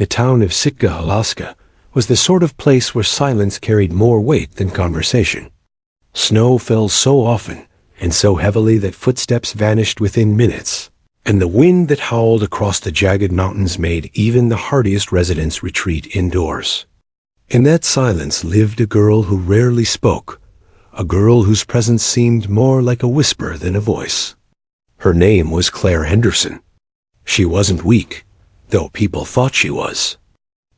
The town of Sitka, Alaska, was the sort of place where silence carried more weight than conversation. Snow fell so often and so heavily that footsteps vanished within minutes, and the wind that howled across the jagged mountains made even the hardiest residents retreat indoors. In that silence lived a girl who rarely spoke, a girl whose presence seemed more like a whisper than a voice. Her name was Claire Henderson. She wasn't weak, though people thought she was.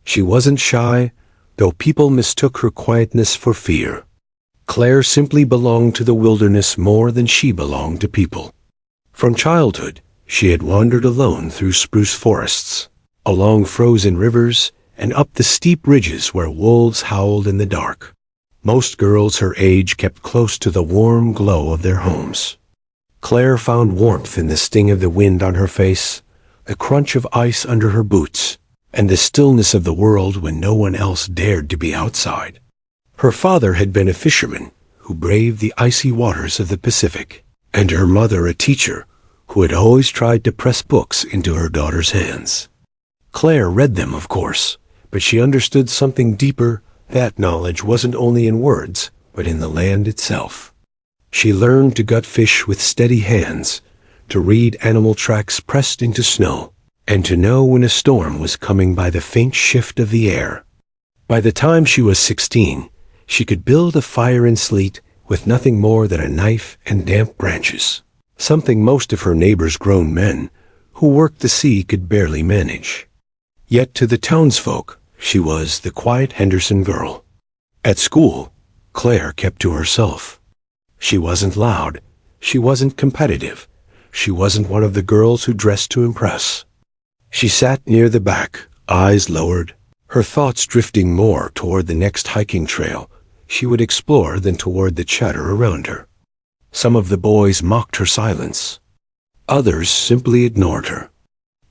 She wasn't shy, though people mistook her quietness for fear. Claire simply belonged to the wilderness more than she belonged to people. From childhood, she had wandered alone through spruce forests, along frozen rivers, and up the steep ridges where wolves howled in the dark. Most girls her age kept close to the warm glow of their homes. Claire found warmth in the sting of the wind on her face, the crunch of ice under her boots, and the stillness of the world when no one else dared to be outside. Her father had been a fisherman who braved the icy waters of the Pacific, and her mother a teacher who had always tried to press books into her daughter's hands. Claire read them, of course, but she understood something deeper. That knowledge wasn't only in words, but in the land itself. She learned to gut fish with steady hands, to read animal tracks pressed into snow, and to know when a storm was coming by the faint shift of the air. By the time she was 16, she could build a fire in sleet with nothing more than a knife and damp branches, something most of her neighbors' grown men who worked the sea could barely manage. Yet to the townsfolk, she was the quiet Henderson girl. At school, Claire kept to herself. She wasn't loud, she wasn't competitive, she wasn't one of the girls who dressed to impress. She sat near the back, eyes lowered, her thoughts drifting more toward the next hiking trail she would explore than toward the chatter around her. Some of the boys mocked her silence. Others simply ignored her.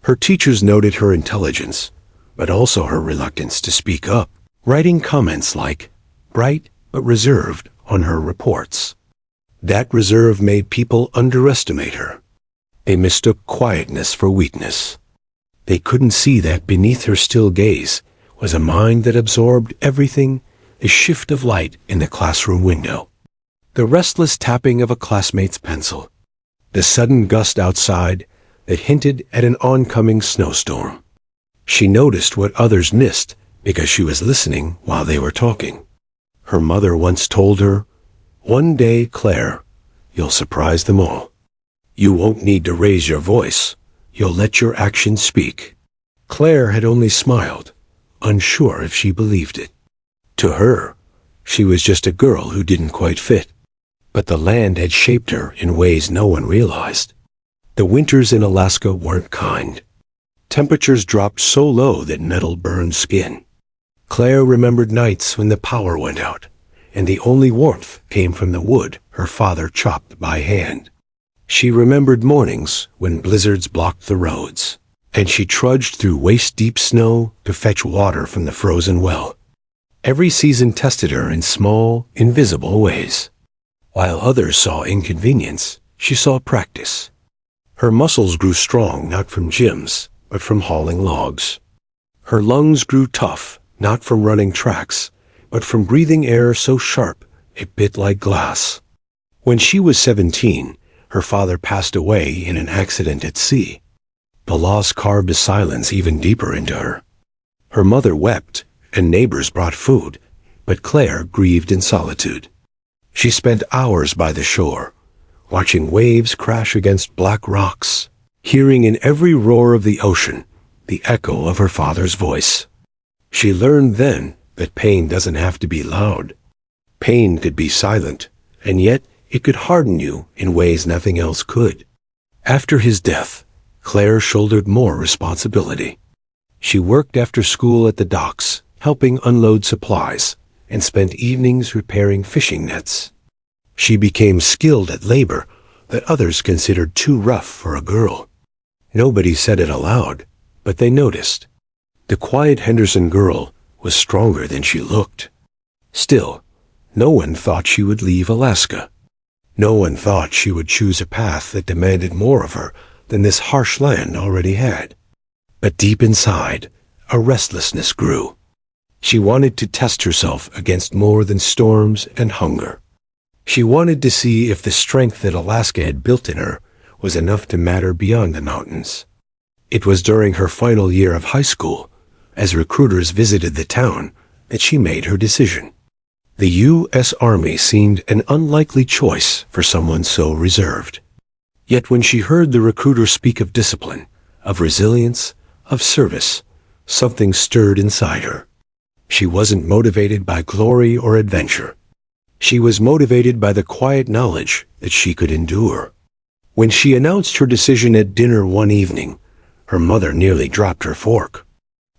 Her teachers noted her intelligence, but also her reluctance to speak up, writing comments like, bright but reserved, on her reports. That reserve made people underestimate her. They mistook quietness for weakness. They couldn't see that beneath her still gaze was a mind that absorbed everything, the shift of light in the classroom window, the restless tapping of a classmate's pencil, the sudden gust outside that hinted at an oncoming snowstorm. She noticed what others missed because she was listening while they were talking. Her mother once told her, "One day, Claire, you'll surprise them all. You won't need to raise your voice. You'll let your actions speak." Claire had only smiled, unsure if she believed it. To her, she was just a girl who didn't quite fit. But the land had shaped her in ways no one realized. The winters in Alaska weren't kind. Temperatures dropped so low that metal burned skin. Claire remembered nights when the power went out, and the only warmth came from the wood her father chopped by hand. She remembered mornings when blizzards blocked the roads, and she trudged through waist-deep snow to fetch water from the frozen well. Every season tested her in small, invisible ways. While others saw inconvenience, she saw practice. Her muscles grew strong not from gyms, but from hauling logs. Her lungs grew tough not from running tracks, but from breathing air so sharp it bit like glass. When she was 17, her father passed away in an accident at sea. The loss carved a silence even deeper into her. Her mother wept, and neighbors brought food, but Claire grieved in solitude. She spent hours by the shore, watching waves crash against black rocks, hearing in every roar of the ocean the echo of her father's voice. She learned then that pain doesn't have to be loud. Pain could be silent, and yet it could harden you in ways nothing else could. After his death, Claire shouldered more responsibility. She worked after school at the docks, helping unload supplies, and spent evenings repairing fishing nets. She became skilled at labor that others considered too rough for a girl. Nobody said it aloud, but they noticed. The quiet Henderson girl was stronger than she looked. Still, no one thought she would leave Alaska. No one thought she would choose a path that demanded more of her than this harsh land already had. But deep inside, a restlessness grew. She wanted to test herself against more than storms and hunger. She wanted to see if the strength that Alaska had built in her was enough to matter beyond the mountains. It was during her final year of high school, as recruiters visited the town, that she made her decision. The U.S. Army seemed an unlikely choice for someone so reserved. Yet when she heard the recruiter speak of discipline, of resilience, of service, something stirred inside her. She wasn't motivated by glory or adventure. She was motivated by the quiet knowledge that she could endure. When she announced her decision at dinner one evening, her mother nearly dropped her fork.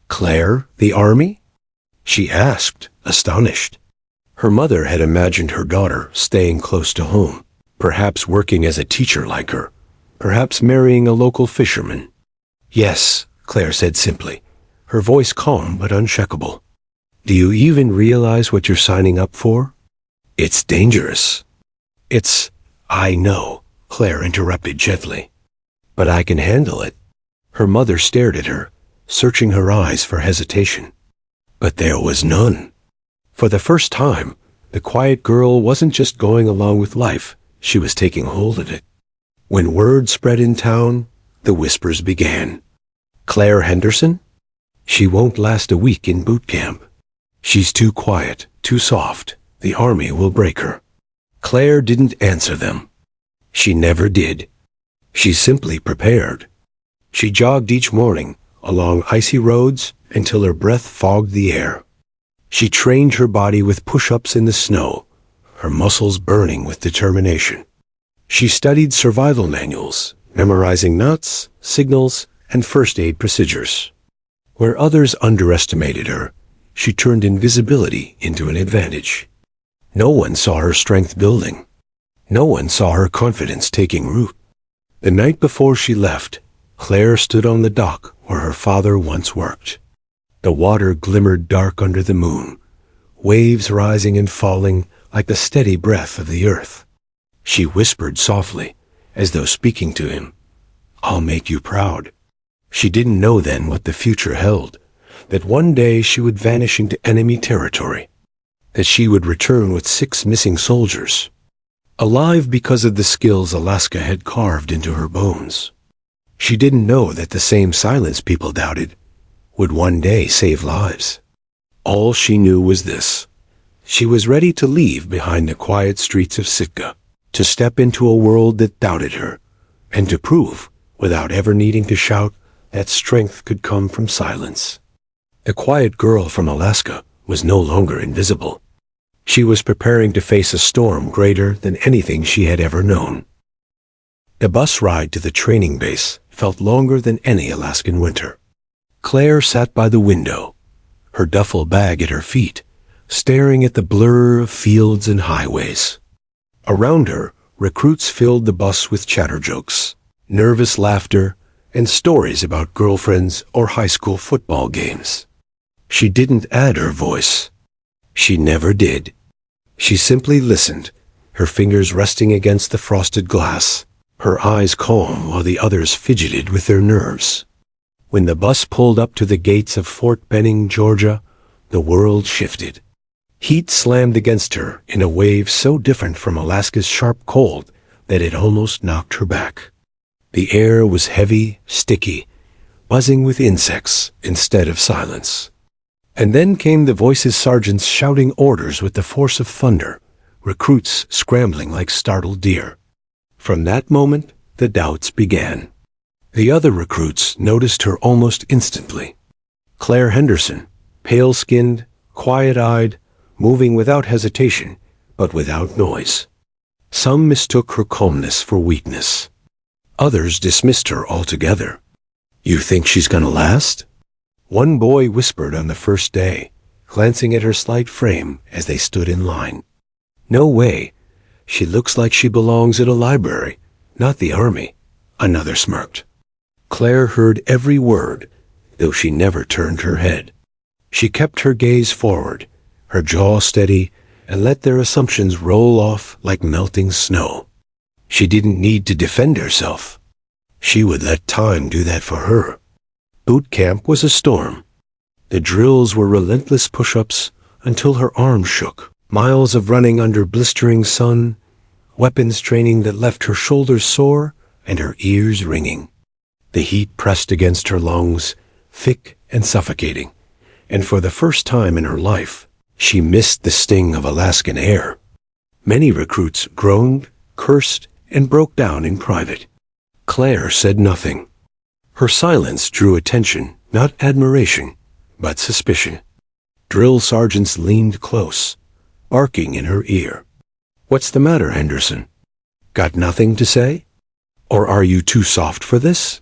"Claire, the Army?" she asked, astonished. Her mother had imagined her daughter staying close to home, perhaps working as a teacher like her, perhaps marrying a local fisherman. "Yes," Claire said simply, her voice calm but unshakable. "Do you even realize what you're signing up for? It's dangerous." I know," Claire interrupted gently. "But I can handle it." Her mother stared at her, searching her eyes for hesitation. But there was none. For the first time, the quiet girl wasn't just going along with life, she was taking hold of it. When word spread in town, the whispers began. "Claire Henderson? She won't last a week in boot camp. She's too quiet, too soft. The Army will break her." Claire didn't answer them. She never did. She simply prepared. She jogged each morning along icy roads until her breath fogged the air. She trained her body with push-ups in the snow, her muscles burning with determination. She studied survival manuals, memorizing knots, signals, and first aid procedures. Where others underestimated her, she turned invisibility into an advantage. No one saw her strength building. No one saw her confidence taking root. The night before she left, Claire stood on the dock where her father once worked. The water glimmered dark under the moon, waves rising and falling like the steady breath of the earth. She whispered softly, as though speaking to him, "I'll make you proud." She didn't know then what the future held, that one day she would vanish into enemy territory, that she would return with 6 missing soldiers, alive because of the skills Alaska had carved into her bones. She didn't know that the same silence people doubted would one day save lives. All she knew was this: she was ready to leave behind the quiet streets of Sitka, to step into a world that doubted her, and to prove, without ever needing to shout, that strength could come from silence. The quiet girl from Alaska was no longer invisible. She was preparing to face a storm greater than anything she had ever known. The bus ride to the training base felt longer than any Alaskan winter. Claire sat by the window, her duffel bag at her feet, staring at the blur of fields and highways. Around her, recruits filled the bus with chatter jokes, nervous laughter, and stories about girlfriends or high school football games. She didn't add her voice. She never did. She simply listened, her fingers resting against the frosted glass, her eyes calm while the others fidgeted with their nerves. When the bus pulled up to the gates of Fort Benning, Georgia, the world shifted. Heat slammed against her in a wave so different from Alaska's sharp cold that it almost knocked her back. The air was heavy, sticky, buzzing with insects instead of silence. And then came the voices, sergeants shouting orders with the force of thunder, recruits scrambling like startled deer. From that moment, the doubts began. The other recruits noticed her almost instantly. Claire Henderson, pale-skinned, quiet-eyed, moving without hesitation, but without noise. Some mistook her calmness for weakness. Others dismissed her altogether. "You think she's gonna last?" One boy whispered on the first day, glancing at her slight frame as they stood in line. "No way. She looks like she belongs at a library, not the Army," another smirked. Claire heard every word, though she never turned her head. She kept her gaze forward, her jaw steady, and let their assumptions roll off like melting snow. She didn't need to defend herself. She would let time do that for her. Boot camp was a storm. The drills were relentless push-ups until her arms shook. Miles of running under blistering sun, weapons training that left her shoulders sore and her ears ringing. The heat pressed against her lungs, thick and suffocating, and for the first time in her life, she missed the sting of Alaskan air. Many recruits groaned, cursed, and broke down in private. Claire said nothing. Her silence drew attention, not admiration, but suspicion. Drill sergeants leaned close, barking in her ear. "What's the matter, Henderson? Got nothing to say? Or are you too soft for this?"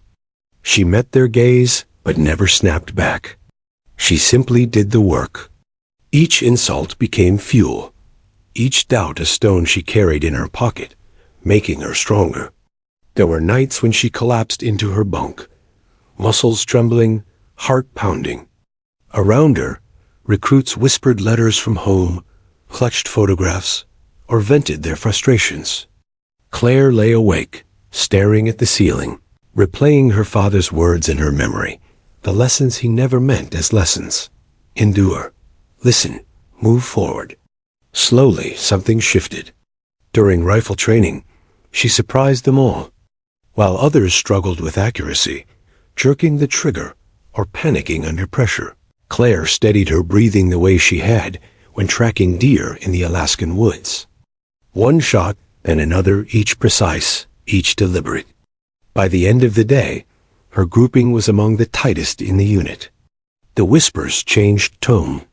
She met their gaze, but never snapped back. She simply did the work. Each insult became fuel, each doubt a stone she carried in her pocket, making her stronger. There were nights when she collapsed into her bunk, muscles trembling, heart pounding. Around her, recruits whispered letters from home, clutched photographs, or vented their frustrations. Claire lay awake, staring at the ceiling, replaying her father's words in her memory, the lessons he never meant as lessons. Endure, listen, move forward. Slowly, something shifted. During rifle training, she surprised them all. While others struggled with accuracy, jerking the trigger, or panicking under pressure, Claire steadied her breathing the way she had when tracking deer in the Alaskan woods. One shot, then another, each precise, each deliberate. By the end of the day, her grouping was among the tightest in the unit. The whispers changed tone.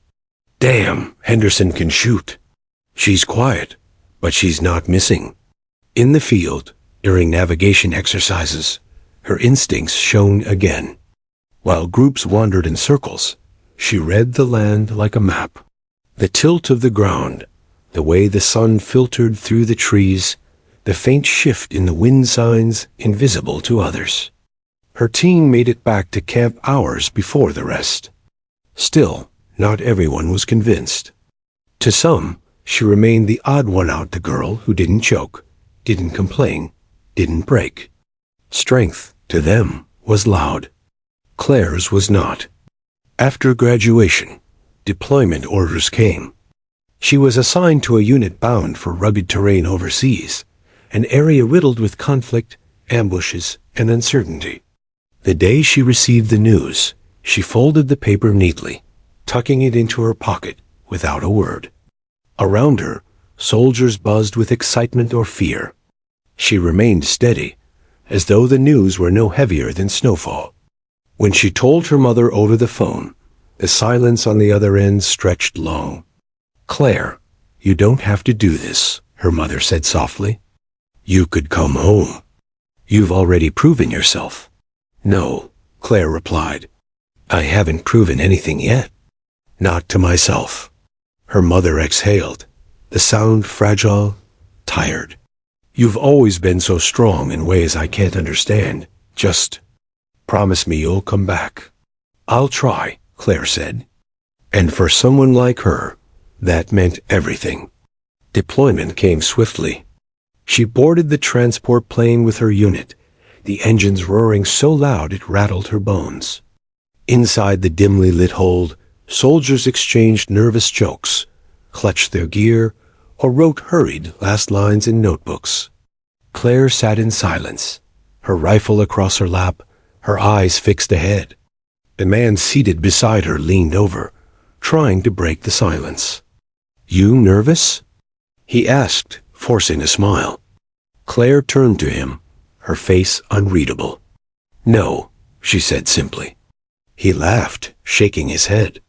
"Damn, Henderson can shoot. She's quiet, but she's not missing." In the field, during navigation exercises, her instincts shone again. While groups wandered in circles, she read the land like a map. The tilt of the ground, the way the sun filtered through the trees, the faint shift in the wind signs invisible to others. Her team made it back to camp hours before the rest. Still, not everyone was convinced. To some, she remained the odd one out, the girl who didn't choke, didn't complain, didn't break. Strength, to them, was loud. Claire's was not. After graduation, deployment orders came. She was assigned to a unit bound for rugged terrain overseas, an area riddled with conflict, ambushes, and uncertainty. The day she received the news, she folded the paper neatly, tucking it into her pocket without a word. Around her, soldiers buzzed with excitement or fear. She remained steady, as though the news were no heavier than snowfall. When she told her mother over the phone, the silence on the other end stretched long. "Claire, you don't have to do this," her mother said softly. "You could come home. You've already proven yourself." "No," Claire replied. "I haven't proven anything yet. Not to myself." Her mother exhaled, the sound fragile, tired. "You've always been so strong in ways I can't understand. Just promise me you'll come back." "I'll try," Claire said. And for someone like her, that meant everything. Deployment came swiftly. She boarded the transport plane with her unit, the engines roaring so loud it rattled her bones. Inside the dimly lit hold, soldiers exchanged nervous jokes, clutched their gear, or wrote hurried last lines in notebooks. Claire sat in silence, her rifle across her lap, her eyes fixed ahead. The man seated beside her leaned over, trying to break the silence. "You nervous?" he asked, forcing a smile. Claire turned to him, her face unreadable. "No," she said simply. He laughed, shaking his head.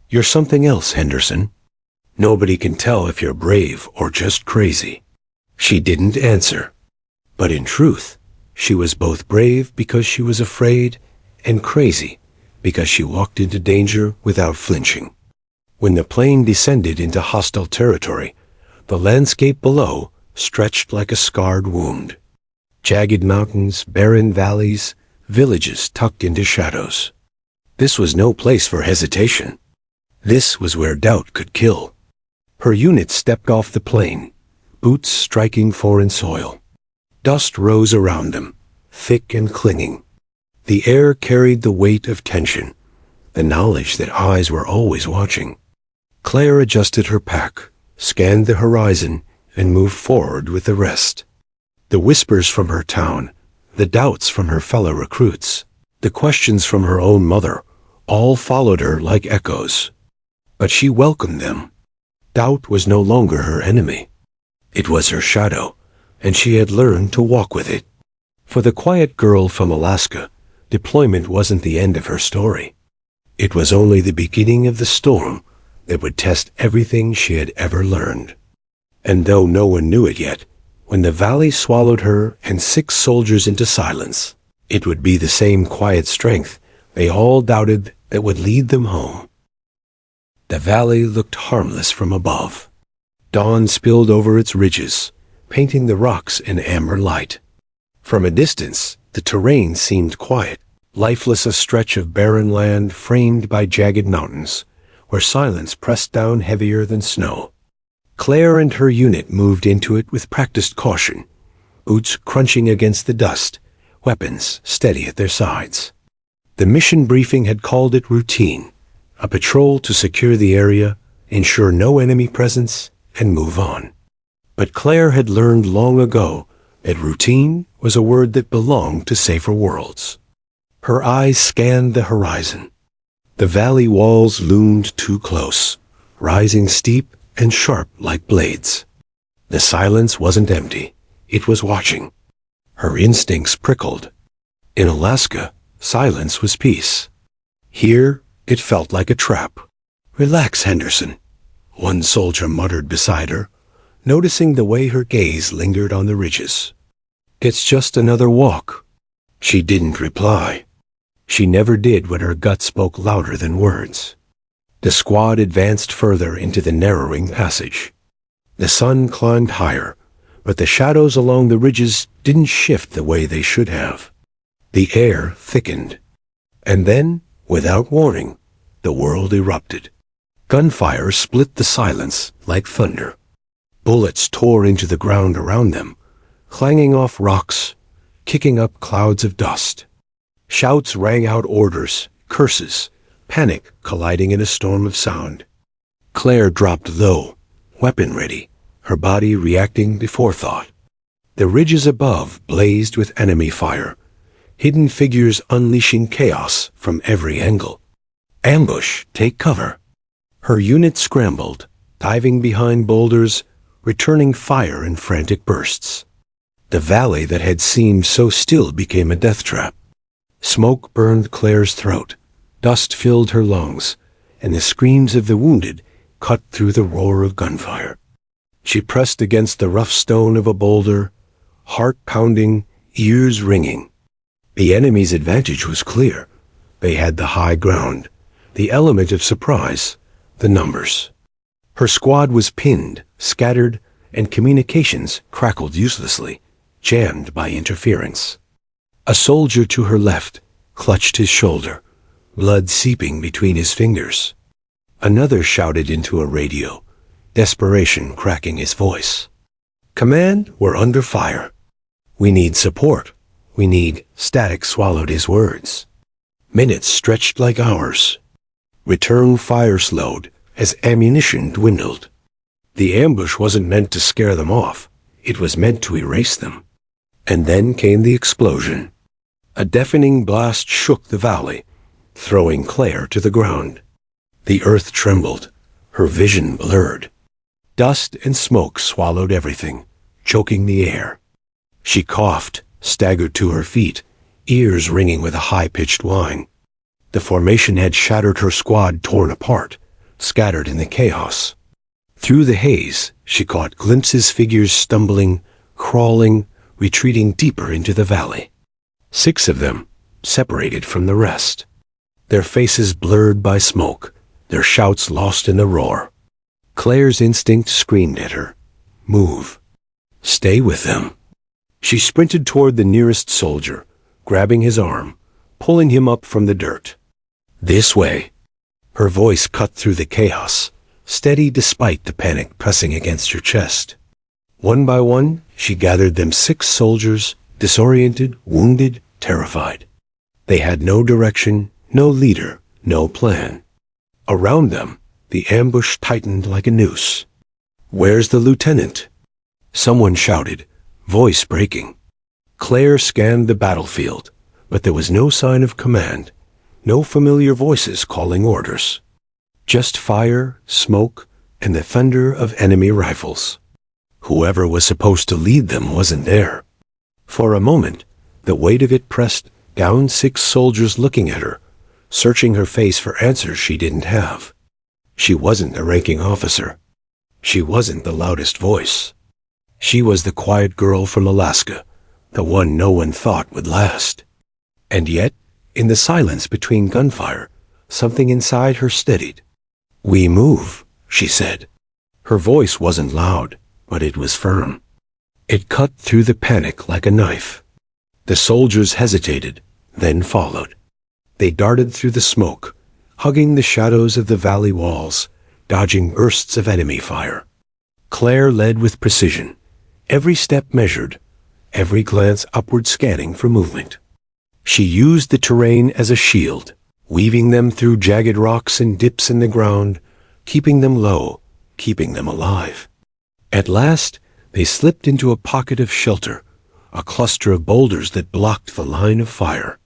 "You're something else, Henderson. Nobody can tell if you're brave or just crazy." She didn't answer. But in truth, she was both brave because she was afraid and crazy because she walked into danger without flinching. When the plane descended into hostile territory, the landscape below stretched like a scarred wound. Jagged mountains, barren valleys, villages tucked into shadows. This was no place for hesitation. This was where doubt could kill. Her unit stepped off the plane, boots striking foreign soil. Dust rose around them, thick and clinging. The air carried the weight of tension, the knowledge that eyes were always watching. Claire adjusted her pack, scanned the horizon, and moved forward with the rest. The whispers from her town, the doubts from her fellow recruits, the questions from her own mother, all followed her like echoes. But she welcomed them. Doubt was no longer her enemy. It was her shadow, and she had learned to walk with it. For the quiet girl from Alaska, deployment wasn't the end of her story. It was only the beginning of the storm that would test everything she had ever learned. And though no one knew it yet, when the valley swallowed her and 6 soldiers into silence, it would be the same quiet strength they all doubted that would lead them home. The valley looked harmless from above. Dawn spilled over its ridges, painting the rocks in amber light. From a distance, the terrain seemed quiet, lifeless, a stretch of barren land framed by jagged mountains, where silence pressed down heavier than snow. Claire and her unit moved into it with practiced caution, boots crunching against the dust, weapons steady at their sides. The mission briefing had called it routine, a patrol to secure the area, ensure no enemy presence, and move on. But Claire had learned long ago that routine was a word that belonged to safer worlds. Her eyes scanned the horizon. The valley walls loomed too close, rising steep and sharp like blades. The silence wasn't empty. It was watching. Her instincts prickled. In Alaska, silence was peace. Here, it felt like a trap. "Relax, Henderson," one soldier muttered beside her, noticing the way her gaze lingered on the ridges. "It's just another walk." She didn't reply. She never did when her gut spoke louder than words. The squad advanced further into the narrowing passage. The sun climbed higher, but the shadows along the ridges didn't shift the way they should have. The air thickened. And then, without warning, the world erupted. Gunfire split the silence like thunder. Bullets tore into the ground around them, clanging off rocks, kicking up clouds of dust. Shouts rang out orders, curses, panic colliding in a storm of sound. Claire dropped low, weapon ready, her body reacting before thought. The ridges above blazed with enemy fire, hidden figures unleashing chaos from every angle. "Ambush, take cover." Her unit scrambled, diving behind boulders, returning fire in frantic bursts. The valley that had seemed so still became a death trap. Smoke burned Claire's throat, dust filled her lungs, and the screams of the wounded cut through the roar of gunfire. She pressed against the rough stone of a boulder, heart pounding, ears ringing. The enemy's advantage was clear. They had the high ground, the element of surprise, the numbers. Her squad was pinned, scattered, and communications crackled uselessly, jammed by interference. A soldier to her left clutched his shoulder, blood seeping between his fingers. Another shouted into a radio, desperation cracking his voice. "Command, we're under fire. We need support. We need..." Static swallowed his words. Minutes stretched like hours. Return fire slowed as ammunition dwindled. The ambush wasn't meant to scare them off. It was meant to erase them. And then came the explosion. A deafening blast shook the valley, throwing Claire to the ground. The earth trembled, her vision blurred. Dust and smoke swallowed everything, choking the air. She coughed, staggered to her feet, ears ringing with a high-pitched whine. The formation had shattered, her squad torn apart, scattered in the chaos. Through the haze, she caught glimpses, figures stumbling, crawling, retreating deeper into the valley. 6 of them, separated from the rest. Their faces blurred by smoke, their shouts lost in the roar. Claire's instinct screamed at her, "Move. Stay with them." She sprinted toward the nearest soldier, grabbing his arm, pulling him up from the dirt. "This way." Her voice cut through the chaos, steady despite the panic pressing against her chest. One by one, she gathered them 6 soldiers, disoriented, wounded, terrified. They had no direction, no leader, no plan. Around them, the ambush tightened like a noose. "Where's the lieutenant?" someone shouted, voice breaking. Claire scanned the battlefield, but there was no sign of command, no familiar voices calling orders. Just fire, smoke, and the thunder of enemy rifles. Whoever was supposed to lead them wasn't there. For a moment, the weight of it pressed down 6 soldiers looking at her, searching her face for answers she didn't have. She wasn't a ranking officer. She wasn't the loudest voice. She was the quiet girl from Alaska, the one no one thought would last. And yet, in the silence between gunfire, something inside her steadied. "We move," she said. Her voice wasn't loud, but it was firm. It cut through the panic like a knife. The soldiers hesitated, then followed. They darted through the smoke, hugging the shadows of the valley walls, dodging bursts of enemy fire. Claire led with precision, every step measured, every glance upward scanning for movement. She used the terrain as a shield, weaving them through jagged rocks and dips in the ground, keeping them low, keeping them alive. At last, they slipped into a pocket of shelter, a cluster of boulders that blocked the line of fire.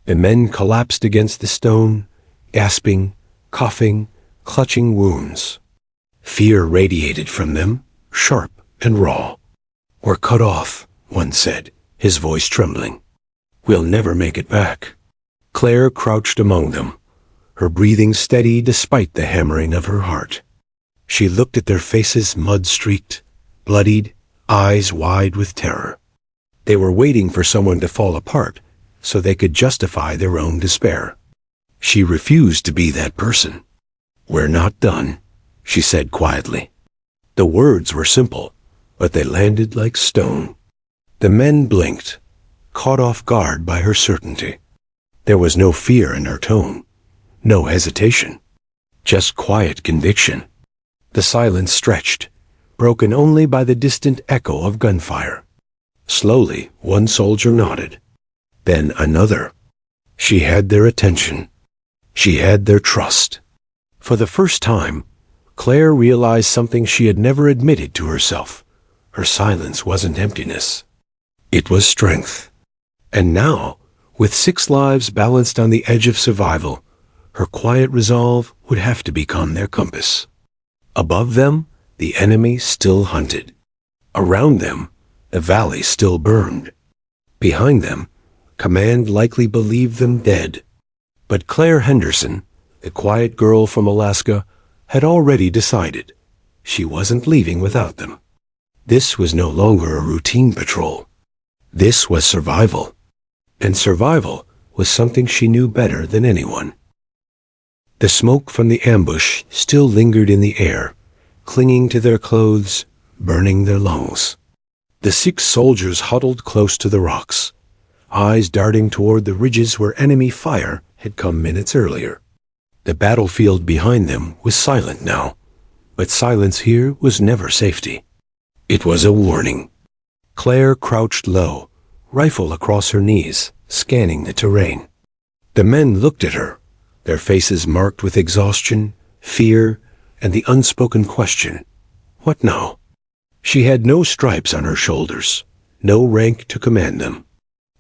The men collapsed against the stone, gasping, coughing, clutching wounds. Fear radiated from them, sharp and raw. "We're cut off," one said, his voice trembling. "We'll never make it back." Claire crouched among them, her breathing steady despite the hammering of her heart. She looked at their faces mud-streaked, bloodied, eyes wide with terror. They were waiting for someone to fall apart so they could justify their own despair. She refused to be that person. "We're not done," she said quietly. The words were simple, but they landed like stone. The men blinked, caught off guard by her certainty. There was no fear in her tone, no hesitation, just quiet conviction. The silence stretched, broken only by the distant echo of gunfire. Slowly, one soldier nodded. Then another. She had their attention. She had their trust. For the first time, Claire realized something she had never admitted to herself. Her silence wasn't emptiness. It was strength. And now, with 6 lives balanced on the edge of survival, her quiet resolve would have to become their compass. Above them, the enemy still hunted. Around them, the valley still burned. Behind them, command likely believed them dead. But Claire Henderson, the quiet girl from Alaska, had already decided she wasn't leaving without them. This was no longer a routine patrol. This was survival. And survival was something she knew better than anyone. The smoke from the ambush still lingered in the air, clinging to their clothes, burning their lungs. The 6 soldiers huddled close to the rocks, eyes darting toward the ridges where enemy fire had come minutes earlier. The battlefield behind them was silent now, but silence here was never safety. It was a warning. Claire crouched low, rifle across her knees, scanning the terrain. The men looked at her, their faces marked with exhaustion, fear, and the unspoken question, what now? She had no stripes on her shoulders, no rank to command them.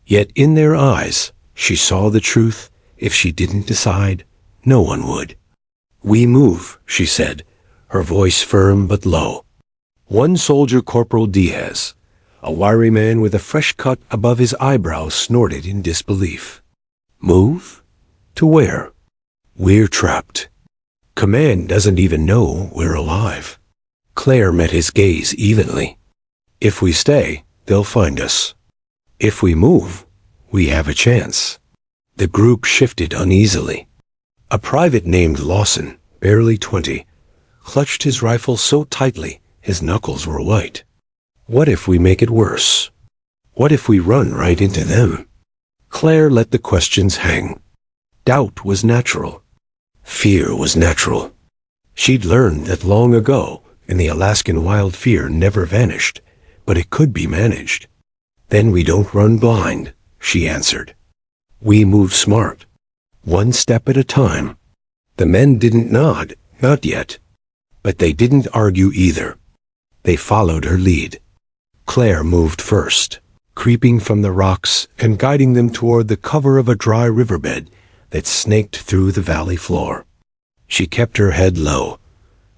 Yet in their eyes, she saw the truth. If she didn't decide, no one would. "We move," she said, her voice firm but low. One soldier, Corporal Diaz, a wiry man with a fresh cut above his eyebrows, snorted in disbelief. "Move? To where? We're trapped. Command doesn't even know we're alive." Claire met his gaze evenly. "If we stay, they'll find us. If we move, we have a chance." The group shifted uneasily. A private named Lawson, barely 20, clutched his rifle so tightly his knuckles were white. What if we make it worse? What if we run right into them? Claire let the questions hang. Doubt was natural. Fear was natural. She'd learned that long ago, and the Alaskan wild fear never vanished, but it could be managed. "Then we don't run blind," she answered. "We move smart. one step at a time. The men didn't nod, not yet. But they didn't argue either. They followed her lead. Claire moved first, creeping from the rocks and guiding them toward the cover of a dry riverbed that snaked through the valley floor. She kept her head low,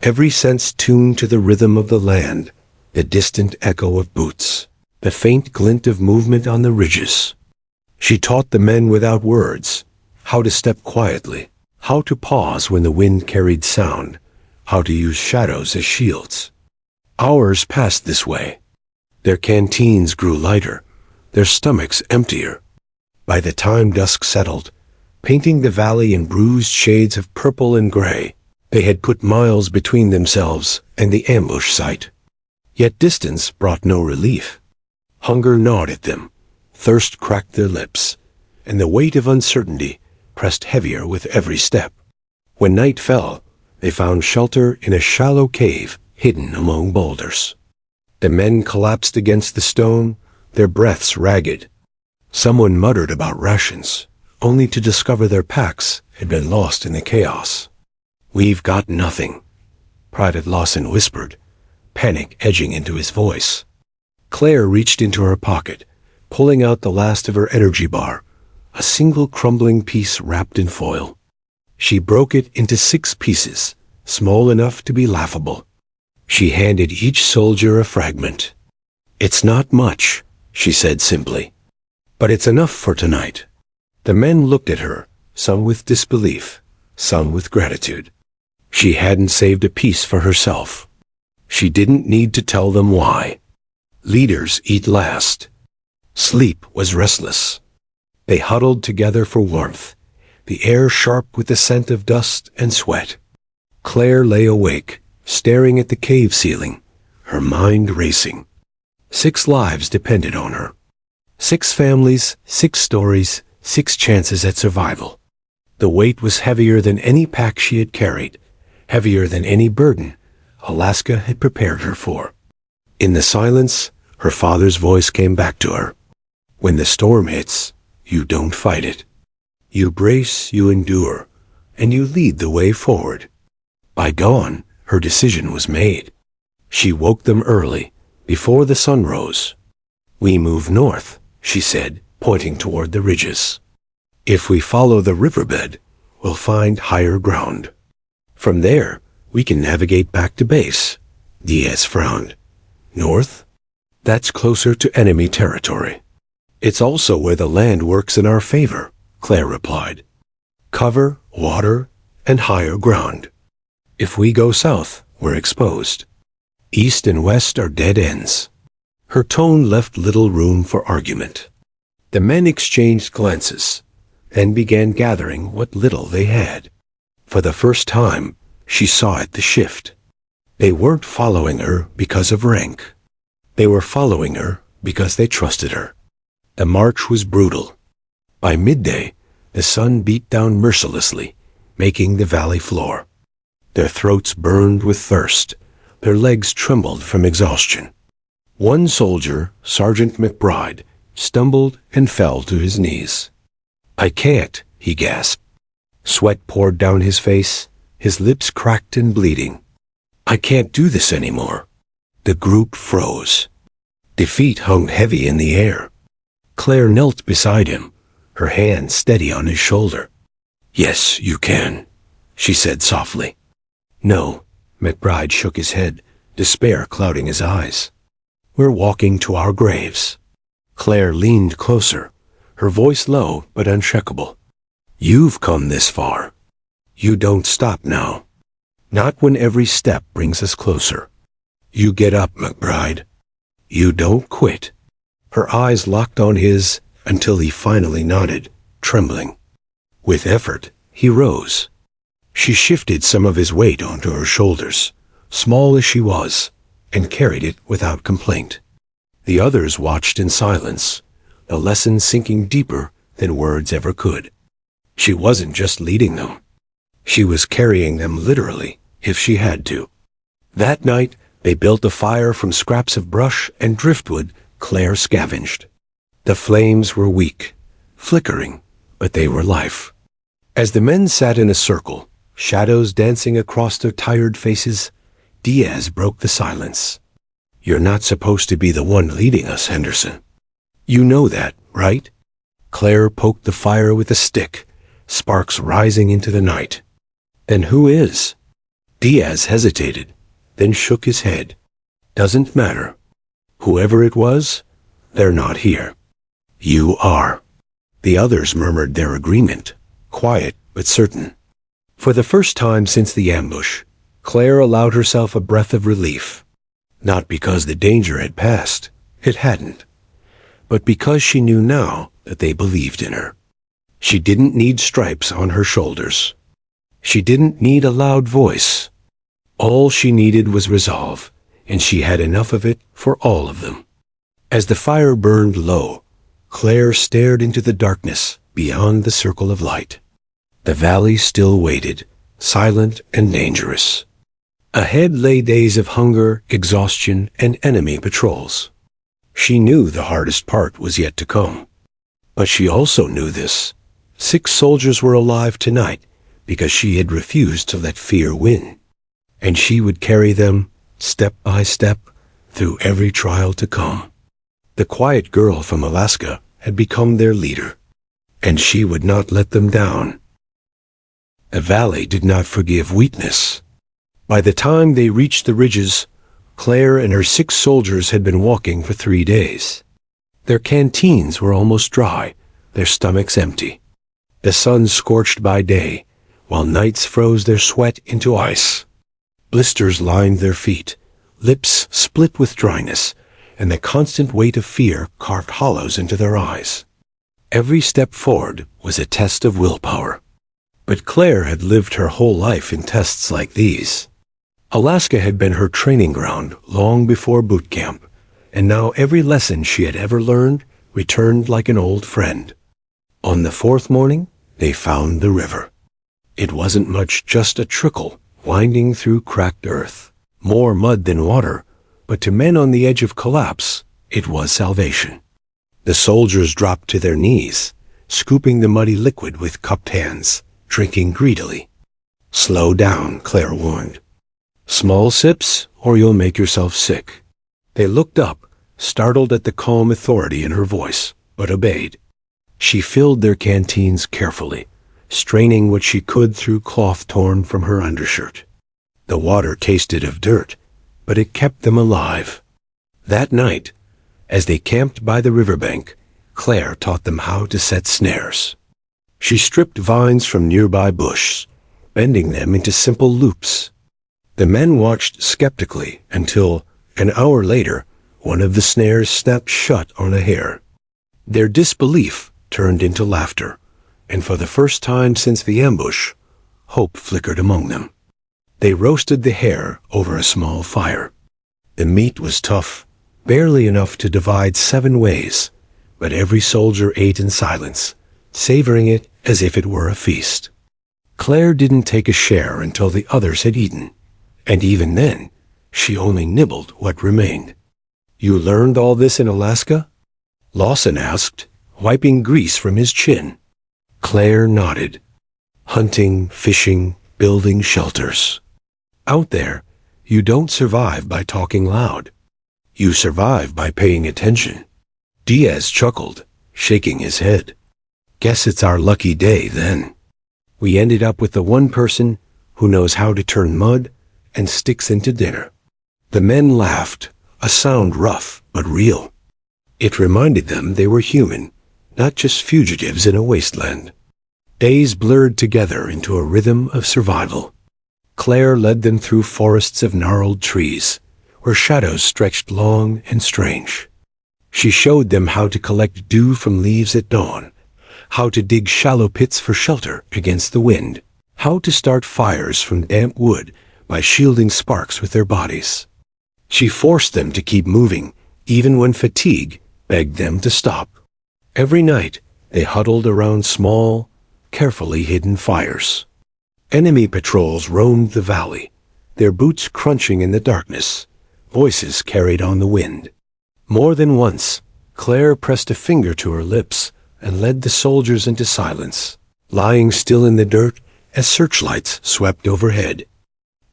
every sense tuned to the rhythm of the land, the distant echo of boots, the faint glint of movement on the ridges. She taught the men without words how to step quietly, how to pause when the wind carried sound, how to use shadows as shields. Hours passed this way. Their canteens grew lighter, their stomachs emptier. By the time dusk settled, painting the valley in bruised shades of purple and gray, they had put miles between themselves and the ambush site. Yet distance brought no relief. Hunger gnawed at them, thirst cracked their lips, and the weight of uncertainty pressed heavier with every step. When night fell, they found shelter in a shallow cave hidden among boulders. The men collapsed against the stone, their breaths ragged. Someone muttered about rations, only to discover their packs had been lost in the chaos. "We've got nothing," Private Lawson whispered, panic edging into his voice. Claire reached into her pocket, pulling out the last of her energy bar, a single crumbling piece wrapped in foil. She broke it into 6 pieces, small enough to be laughable. She handed each soldier a fragment. "It's not much," she said simply, "but it's enough for tonight." The men looked at her, some with disbelief, some with gratitude. She hadn't saved a piece for herself. She didn't need to tell them why. Leaders eat last. Sleep was restless. They huddled together for warmth, the air sharp with the scent of dust and sweat. Claire lay awake, staring at the cave ceiling, her mind racing. 6 lives depended on her. 6 families, 6 stories, 6 chances at survival. The weight was heavier than any pack she had carried, heavier than any burden Alaska had prepared her for. In the silence, her father's voice came back to her. "When the storm hits, you don't fight it. You brace, you endure, and you lead the way forward." By dawn, her decision was made. She woke them early, before the sun rose. "We move north," she said, pointing toward the ridges. "If we follow the riverbed, we'll find higher ground. From there, we can navigate back to base." Diaz frowned. "North? That's closer to enemy territory." "It's also where the land works in our favor," Claire replied. "Cover, water, and higher ground. If we go south, we're exposed. East and west are dead ends." Her tone left little room for argument. The men exchanged glances, then began gathering what little they had. For the first time, she saw it, the shift. They weren't following her because of rank. They were following her because they trusted her. The march was brutal. By midday, the sun beat down mercilessly, making the valley floor. Their throats burned with thirst. Their legs trembled from exhaustion. One soldier, Sergeant McBride, stumbled and fell to his knees. "I can't," he gasped. Sweat poured down his face, his lips cracked and bleeding. "I can't do this anymore." The group froze. Defeat hung heavy in the air. Claire knelt beside him, her hand steady on his shoulder. "Yes, you can," she said softly. "No," McBride shook his head, despair clouding his eyes. "We're walking to our graves." Claire leaned closer, her voice low but unshakable. "You've come this far. You don't stop now. Not when every step brings us closer. You get up, McBride. You don't quit." Her eyes locked on his until he finally nodded, trembling. With effort, he rose. She shifted some of his weight onto her shoulders, small as she was, and carried it without complaint. The others watched in silence, the lesson sinking deeper than words ever could. She wasn't just leading them. She was carrying them literally, if she had to. That night, they built a fire from scraps of brush and driftwood Claire scavenged. The flames were weak, flickering, but they were life. As the men sat in a circle, shadows dancing across their tired faces, Diaz broke the silence. "You're not supposed to be the one leading us, Henderson. You know that, right?" Claire poked the fire with a stick, sparks rising into the night. "Then who is?" Diaz hesitated, then shook his head. "Doesn't matter. Whoever it was, they're not here. You are." The others murmured their agreement, quiet but certain. For the first time since the ambush, Claire allowed herself a breath of relief. Not because the danger had passed, it hadn't, but because she knew now that they believed in her. She didn't need stripes on her shoulders. She didn't need a loud voice. All she needed was resolve, and she had enough of it for all of them. As the fire burned low, Claire stared into the darkness beyond the circle of light. The valley still waited, silent and dangerous. Ahead lay days of hunger, exhaustion, and enemy patrols. She knew the hardest part was yet to come. But she also knew this. 6 soldiers were alive tonight because she had refused to let fear win. And she would carry them, step by step, through every trial to come. The quiet girl from Alaska had become their leader, and she would not let them down. The valley did not forgive weakness. By the time they reached the ridges, Claire and her 6 soldiers had been walking for 3 days. Their canteens were almost dry, their stomachs empty. The sun scorched by day, while nights froze their sweat into ice. Blisters lined their feet, lips split with dryness, and the constant weight of fear carved hollows into their eyes. Every step forward was a test of willpower. But Claire had lived her whole life in tests like these. Alaska had been her training ground long before boot camp, and now every lesson she had ever learned returned like an old friend. On the 4th morning, they found the river. It wasn't much, just a trickle winding through cracked earth. More mud than water, but to men on the edge of collapse, it was salvation. The soldiers dropped to their knees, scooping the muddy liquid with cupped hands, drinking greedily. "Slow down," Claire warned. "Small sips, or you'll make yourself sick." They looked up, startled at the calm authority in her voice, but obeyed. She filled their canteens carefully, straining what she could through cloth torn from her undershirt. The water tasted of dirt, but it kept them alive. That night, as they camped by the riverbank, Claire taught them how to set snares. She stripped vines from nearby bushes, bending them into simple loops. The men watched skeptically until, an hour later, one of the snares snapped shut on a hare. Their disbelief turned into laughter, and for the first time since the ambush, hope flickered among them. They roasted the hare over a small fire. The meat was tough, barely enough to divide 7 ways, but every soldier ate in silence, savoring it as if it were a feast. Claire didn't take a share until the others had eaten, and even then, she only nibbled what remained. "You learned all this in Alaska?" Lawson asked, wiping grease from his chin. Claire nodded. "Hunting, fishing, building shelters. Out there, you don't survive by talking loud. You survive by paying attention." Diaz chuckled, shaking his head. "Guess it's our lucky day, then. We ended up with the one person who knows how to turn mud and sticks into dinner." The men laughed, a sound rough but real. It reminded them they were human, not just fugitives in a wasteland. Days blurred together into a rhythm of survival. Claire led them through forests of gnarled trees, where shadows stretched long and strange. She showed them how to collect dew from leaves at dawn, how to dig shallow pits for shelter against the wind, how to start fires from damp wood by shielding sparks with their bodies. She forced them to keep moving, even when fatigue begged them to stop. Every night, they huddled around small, carefully hidden fires. Enemy patrols roamed the valley, their boots crunching in the darkness, voices carried on the wind. More than once, Claire pressed a finger to her lips and led the soldiers into silence. lying still in the dirt as searchlights swept overhead.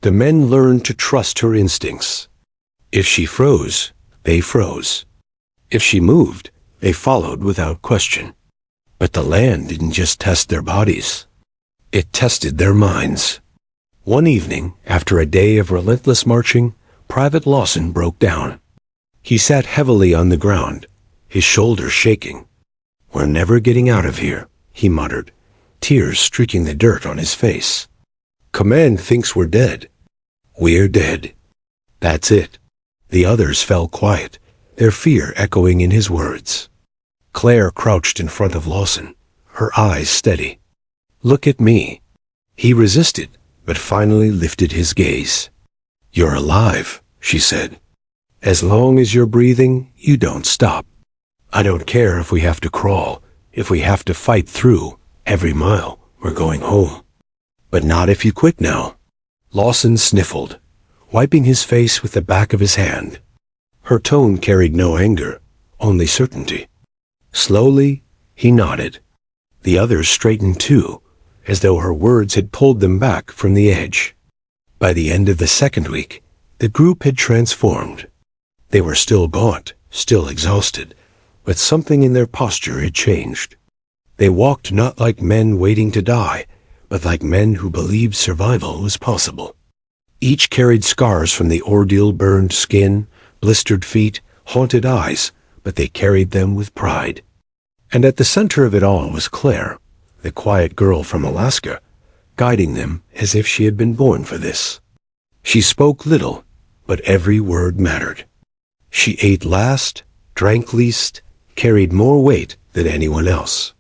The men learned to trust her instincts. If she froze, they froze. If she moved, they followed without question. But the land didn't just test their bodies. It tested their minds. One evening, after a day of relentless marching, Private Lawson broke down. He sat heavily on the ground, his shoulders shaking. "We're never getting out of here," he muttered, tears streaking the dirt on his face. "Command thinks we're dead. We're dead. That's it." The others fell quiet, their fear echoing in his words. Claire crouched in front of Lawson, her eyes steady. "Look at me." He resisted, but finally lifted his gaze. "You're alive," she said. "As long as you're breathing, you don't stop. I don't care if we have to crawl, if we have to fight through every mile. We're going home. But not if you quit now." Lawson sniffled, wiping his face with the back of his hand. Her tone carried no anger, only certainty. Slowly, he nodded. The others straightened too, as though her words had pulled them back from the edge. By the end of the second week, the group had transformed. They were still gaunt, still exhausted, but something in their posture had changed. They walked not like men waiting to die, but like men who believed survival was possible. Each carried scars from the ordeal, burned skin, blistered feet, haunted eyes, but they carried them with pride. And at the center of it all was Claire, the quiet girl from Alaska, guiding them as if she had been born for this. She spoke little, but every word mattered. She ate last, drank least, carried more weight than anyone else.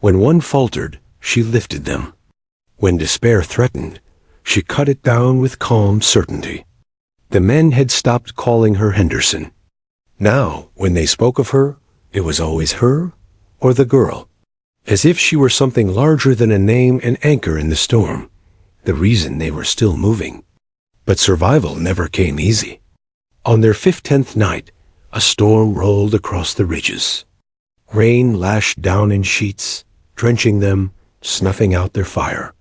When one faltered, she lifted them. When despair threatened, she cut it down with calm certainty. The men had stopped calling her Henderson. Now, when they spoke of her, it was always her or the girl, as if she were something larger than a name and anchor in the storm, the reason they were still moving. But survival never came easy. On their 15th night, a storm rolled across the ridges. Rain lashed down in sheets, drenching them, snuffing out their fire.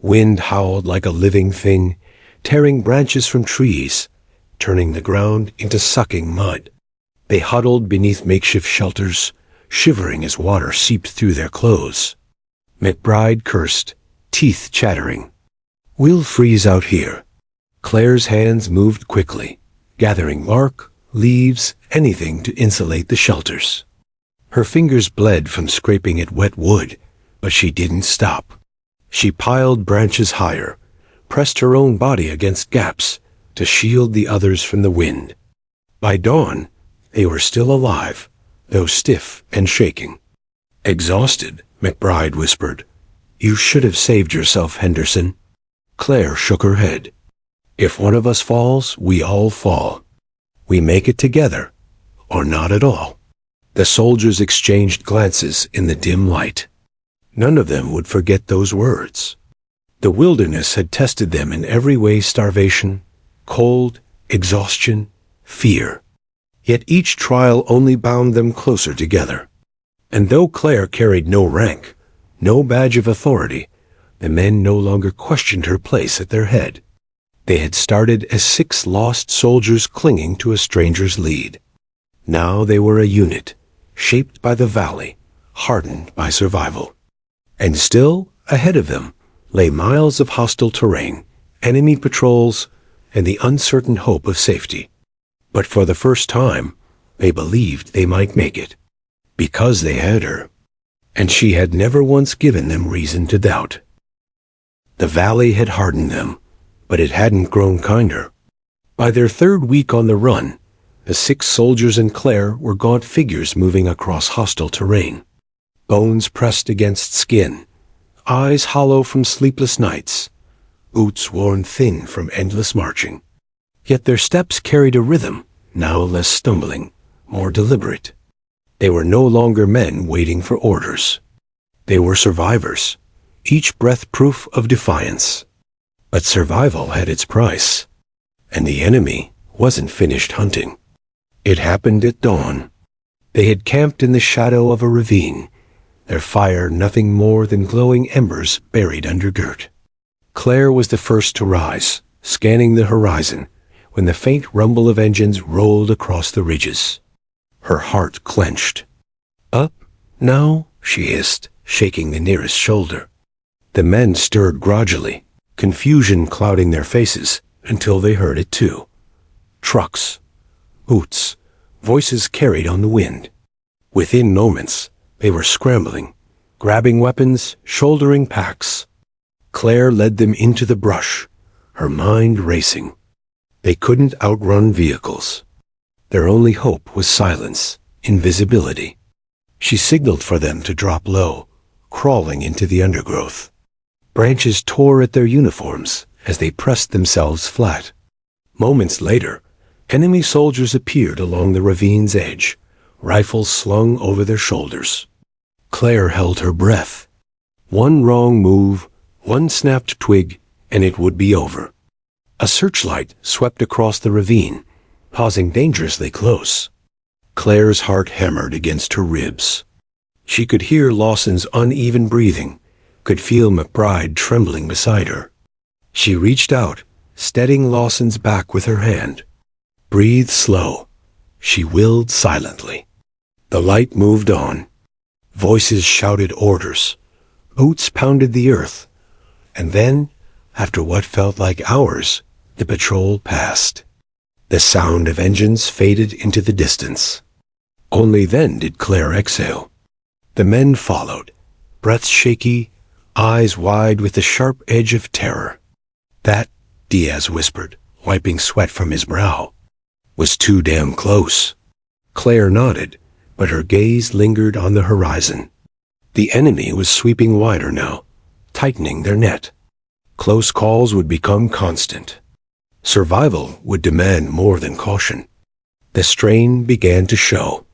Wind howled like a living thing, tearing branches from trees, turning the ground into sucking mud. They huddled beneath makeshift shelters, shivering as water seeped through their clothes. McBride cursed, teeth chattering. "We'll freeze out here." Claire's hands moved quickly, gathering bark, leaves, anything to insulate the shelters. Her fingers bled from scraping at wet wood, but she didn't stop. She piled branches higher, pressed her own body against gaps to shield the others from the wind. By dawn, they were still alive, though stiff and shaking. "Exhausted," McBride whispered. "You should have saved yourself, Henderson." Claire shook her head. "If one of us falls, we all fall. We make it together, or not at all." The soldiers exchanged glances in the dim light. None of them would forget those words. The wilderness had tested them in every way: starvation, cold, exhaustion, fear. Yet each trial only bound them closer together. And though Claire carried no rank, no badge of authority, the men no longer questioned her place at their head. They had started as 6 lost soldiers clinging to a stranger's lead. Now they were a unit, shaped by the valley, hardened by survival. And still, ahead of them, lay miles of hostile terrain, enemy patrols, and the uncertain hope of safety. But for the first time, they believed they might make it, because they had her, and she had never once given them reason to doubt. The valley had hardened them, but it hadn't grown kinder. By their 3rd week on the run, the 6 soldiers and Claire were gaunt figures moving across hostile terrain. Bones pressed against skin, eyes hollow from sleepless nights, boots worn thin from endless marching. Yet their steps carried a rhythm, now less stumbling, more deliberate. They were no longer men waiting for orders. They were survivors, each breath proof of defiance. But survival had its price, and the enemy wasn't finished hunting. It happened at dawn. They had camped in the shadow of a ravine, their fire nothing more than glowing embers buried under dirt. Claire was the first to rise, scanning the horizon, when the faint rumble of engines rolled across the ridges. Her heart clenched. "Up, now?" she hissed, shaking the nearest shoulder. The men stirred gradually, confusion clouding their faces, until they heard it too. Trucks, hoots, voices carried on the wind. Within moments, they were scrambling, grabbing weapons, shouldering packs. Claire led them into the brush, her mind racing. They couldn't outrun vehicles. Their only hope was silence, invisibility. She signaled for them to drop low, crawling into the undergrowth. Branches tore at their uniforms as they pressed themselves flat. Moments later, enemy soldiers appeared along the ravine's edge, rifles slung over their shoulders. Claire held her breath. One wrong move, one snapped twig, and it would be over. A searchlight swept across the ravine, pausing dangerously close. Claire's heart hammered against her ribs. She could hear Lawson's uneven breathing, could feel McBride trembling beside her. She reached out, steadying Lawson's back with her hand. Breathe slow, she willed silently. The light moved on. Voices shouted orders. Boots pounded the earth. And then, after what felt like hours, the patrol passed. The sound of engines faded into the distance. Only then did Claire exhale. The men followed, breaths shaky, eyes wide with the sharp edge of terror. That, Diaz whispered, wiping sweat from his brow, was too damn close. Claire nodded, but her gaze lingered on the horizon. The enemy was sweeping wider now, tightening their net. Close calls would become constant. Survival would demand more than caution. The strain began to show.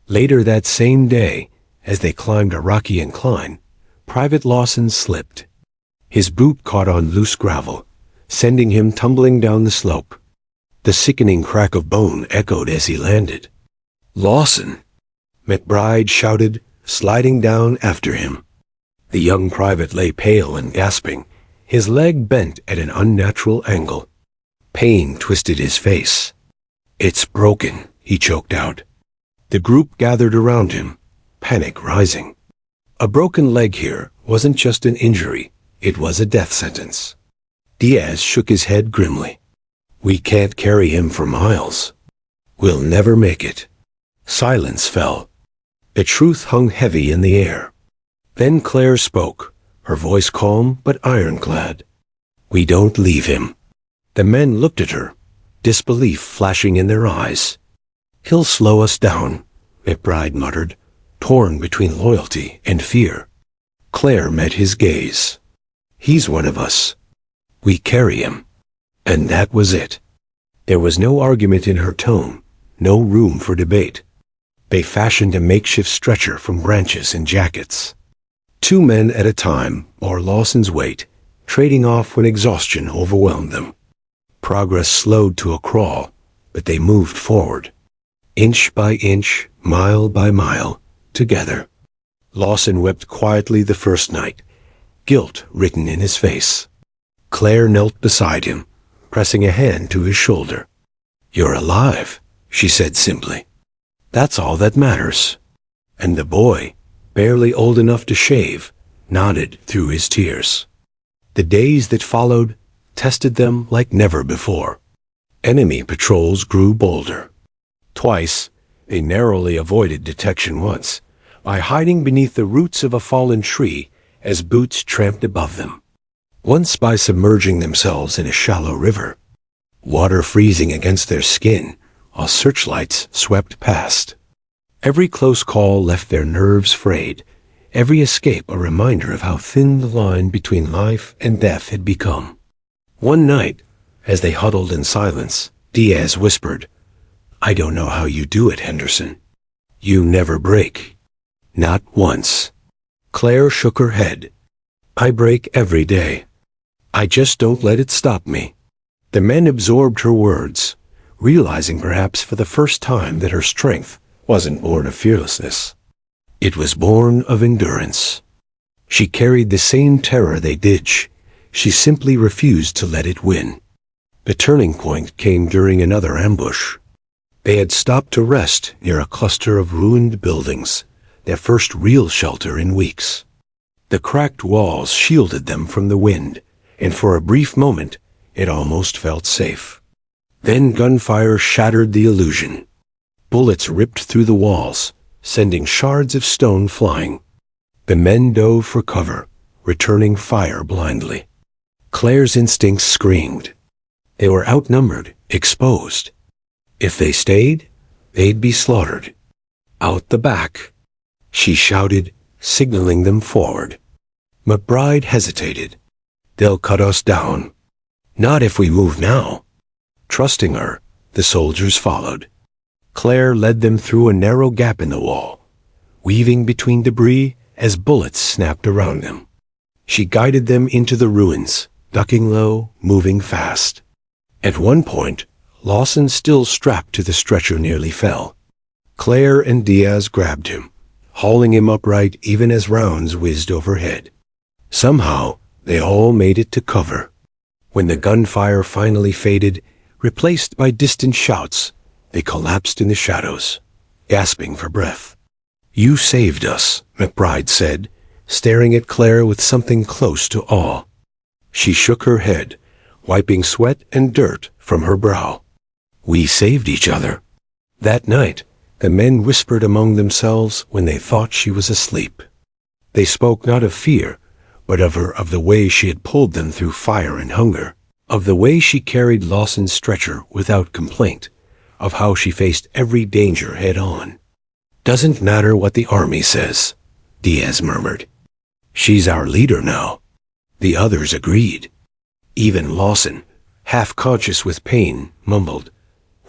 Later that same day, as they climbed a rocky incline, Private Lawson slipped. His boot caught on loose gravel, sending him tumbling down the slope. The sickening crack of bone echoed as he landed. "Lawson!" McBride shouted, sliding down after him. The young private lay pale and gasping, his leg bent at an unnatural angle. Pain twisted his face. "It's broken," he choked out. The group gathered around him, panic rising. A broken leg here wasn't just an injury, it was a death sentence. Diaz shook his head grimly. "We can't carry him for miles. We'll never make it." Silence fell. The truth hung heavy in the air. Then Claire spoke, her voice calm but ironclad. "We don't leave him." The men looked at her, disbelief flashing in their eyes. "He'll slow us down," McBride muttered, torn between loyalty and fear. Claire met his gaze. "He's one of us. We carry him." And that was it. There was no argument in her tone, no room for debate. They fashioned a makeshift stretcher from branches and jackets. 2 men at a time bore Lawson's weight, trading off when exhaustion overwhelmed them. Progress slowed to a crawl, but they moved forward. Inch by inch, mile by mile, together. Lawson wept quietly the first night, guilt written in his face. Claire knelt beside him, pressing a hand to his shoulder. "You're alive," she said simply. "That's all that matters." And the boy, barely old enough to shave, nodded through his tears. The days that followed tested them like never before. Enemy patrols grew bolder. Twice, they narrowly avoided detection once, by hiding beneath the roots of a fallen tree as boots tramped above them. Once by submerging themselves in a shallow river, water freezing against their skin while searchlights swept past. Every close call left their nerves frayed, every escape a reminder of how thin the line between life and death had become. One night, as they huddled in silence, Diaz whispered, "I don't know how you do it, Henderson. You never break." "Not once." Claire shook her head. "I break every day. I just don't let it stop me." The men absorbed her words, realizing perhaps for the first time that her strength wasn't born of fearlessness. It was born of endurance. She carried the same terror they did. She simply refused to let it win. The turning point came during another ambush. They had stopped to rest near a cluster of ruined buildings, their first real shelter in weeks. The cracked walls shielded them from the wind, and for a brief moment, it almost felt safe. Then gunfire shattered the illusion. Bullets ripped through the walls, sending shards of stone flying. The men dove for cover, returning fire blindly. Claire's instincts screamed. They were outnumbered, exposed. If they stayed, they'd be slaughtered. Out the back, she shouted, signaling them forward. McBride hesitated. They'll cut us down. Not if we move now. Trusting her, the soldiers followed. Claire led them through a narrow gap in the wall, weaving between debris as bullets snapped around them. She guided them into the ruins, ducking low, moving fast. At one point, Lawson, still strapped to the stretcher, nearly fell. Claire and Diaz grabbed him, hauling him upright even as rounds whizzed overhead. Somehow, they all made it to cover. When the gunfire finally faded, replaced by distant shouts, they collapsed in the shadows, gasping for breath. "You saved us," McBride said, staring at Claire with something close to awe. She shook her head, wiping sweat and dirt from her brow. "We saved each other." That night, the men whispered among themselves when they thought she was asleep. They spoke not of fear, but of the way she had pulled them through fire and hunger, of the way she carried Lawson's stretcher without complaint, of how she faced every danger head-on. "Doesn't matter what the army says," Diaz murmured. "She's our leader now." The others agreed. Even Lawson, half conscious with pain, mumbled,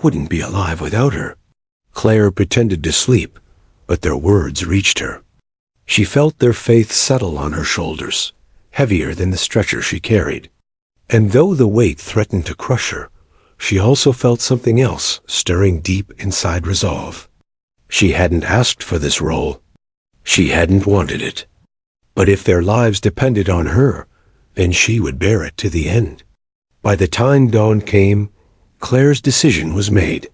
"Wouldn't be alive without her." Claire pretended to sleep, but their words reached her. She felt their faith settle on her shoulders, heavier than the stretcher she carried. And though the weight threatened to crush her, she also felt something else stirring deep inside resolve. She hadn't asked for this role. She hadn't wanted it. But if their lives depended on her, then she would bear it to the end. By the time dawn came, Claire's decision was made.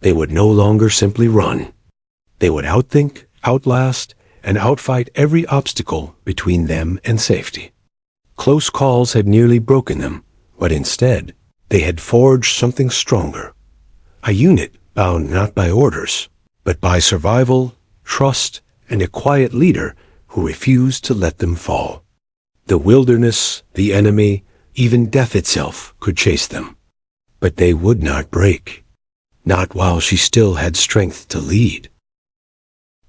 They would no longer simply run. They would outthink, outlast, and outfight every obstacle between them and safety. Close calls had nearly broken them, but instead, they had forged something stronger. A unit bound not by orders, but by survival, trust, and a quiet leader who refused to let them fall. The wilderness, the enemy, even death itself could chase them. But they would not break. Not while she still had strength to lead.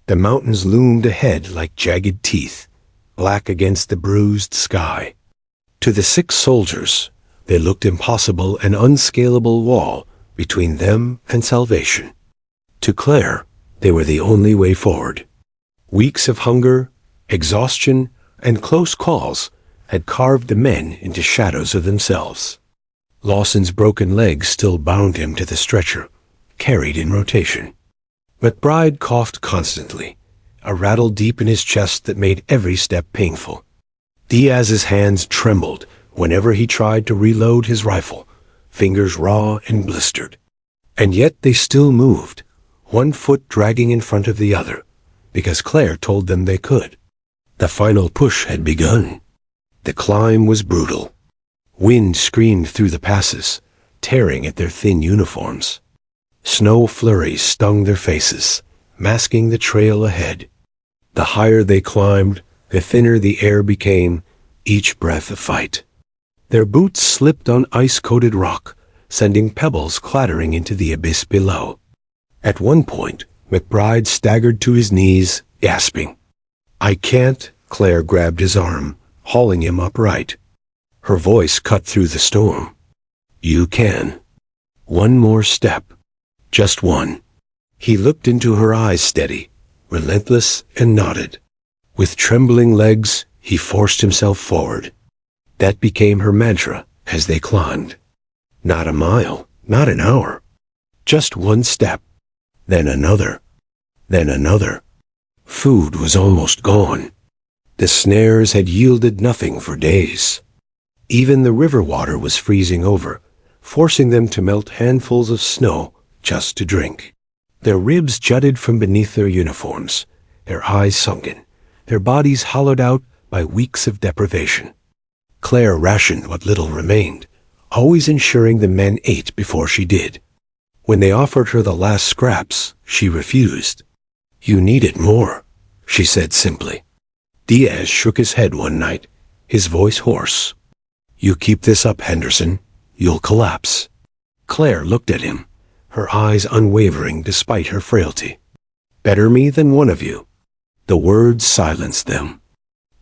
The mountains loomed ahead like jagged teeth, black against the bruised sky. To the 6 soldiers, they looked impossible, an unscalable wall between them and salvation. To Claire, they were the only way forward. Weeks of hunger, exhaustion, and close calls had carved the men into shadows of themselves. Lawson's broken legs still bound him to the stretcher, carried in rotation. McBride coughed constantly, a rattle deep in his chest that made every step painful. Diaz's hands trembled whenever he tried to reload his rifle, fingers raw and blistered. And yet they still moved, one foot dragging in front of the other, because Claire told them they could. The final push had begun. The climb was brutal. Wind screamed through the passes, tearing at their thin uniforms. Snow flurries stung their faces, masking the trail ahead. The higher they climbed, the thinner the air became, each breath a fight. Their boots slipped on ice-coated rock, sending pebbles clattering into the abyss below. At one point, McBride staggered to his knees, gasping. "I can't," Claire grabbed his arm, hauling him upright. Her voice cut through the storm. "You can. One more step. Just one." He looked into her eyes steady, relentless, and nodded. With trembling legs, he forced himself forward. That became her mantra as they climbed. Not a mile, not an hour. Just one step, then another, then another. Food was almost gone. The snares had yielded nothing for days. Even the river water was freezing over, forcing them to melt handfuls of snow just to drink. Their ribs jutted from beneath their uniforms, their eyes sunken, their bodies hollowed out by weeks of deprivation. Claire rationed what little remained, always ensuring the men ate before she did. When they offered her the last scraps, she refused. "You needed more," she said simply. Diaz shook his head one night, his voice hoarse. "You keep this up, Henderson, you'll collapse." Claire looked at him, her eyes unwavering despite her frailty. "Better me than one of you." The words silenced them.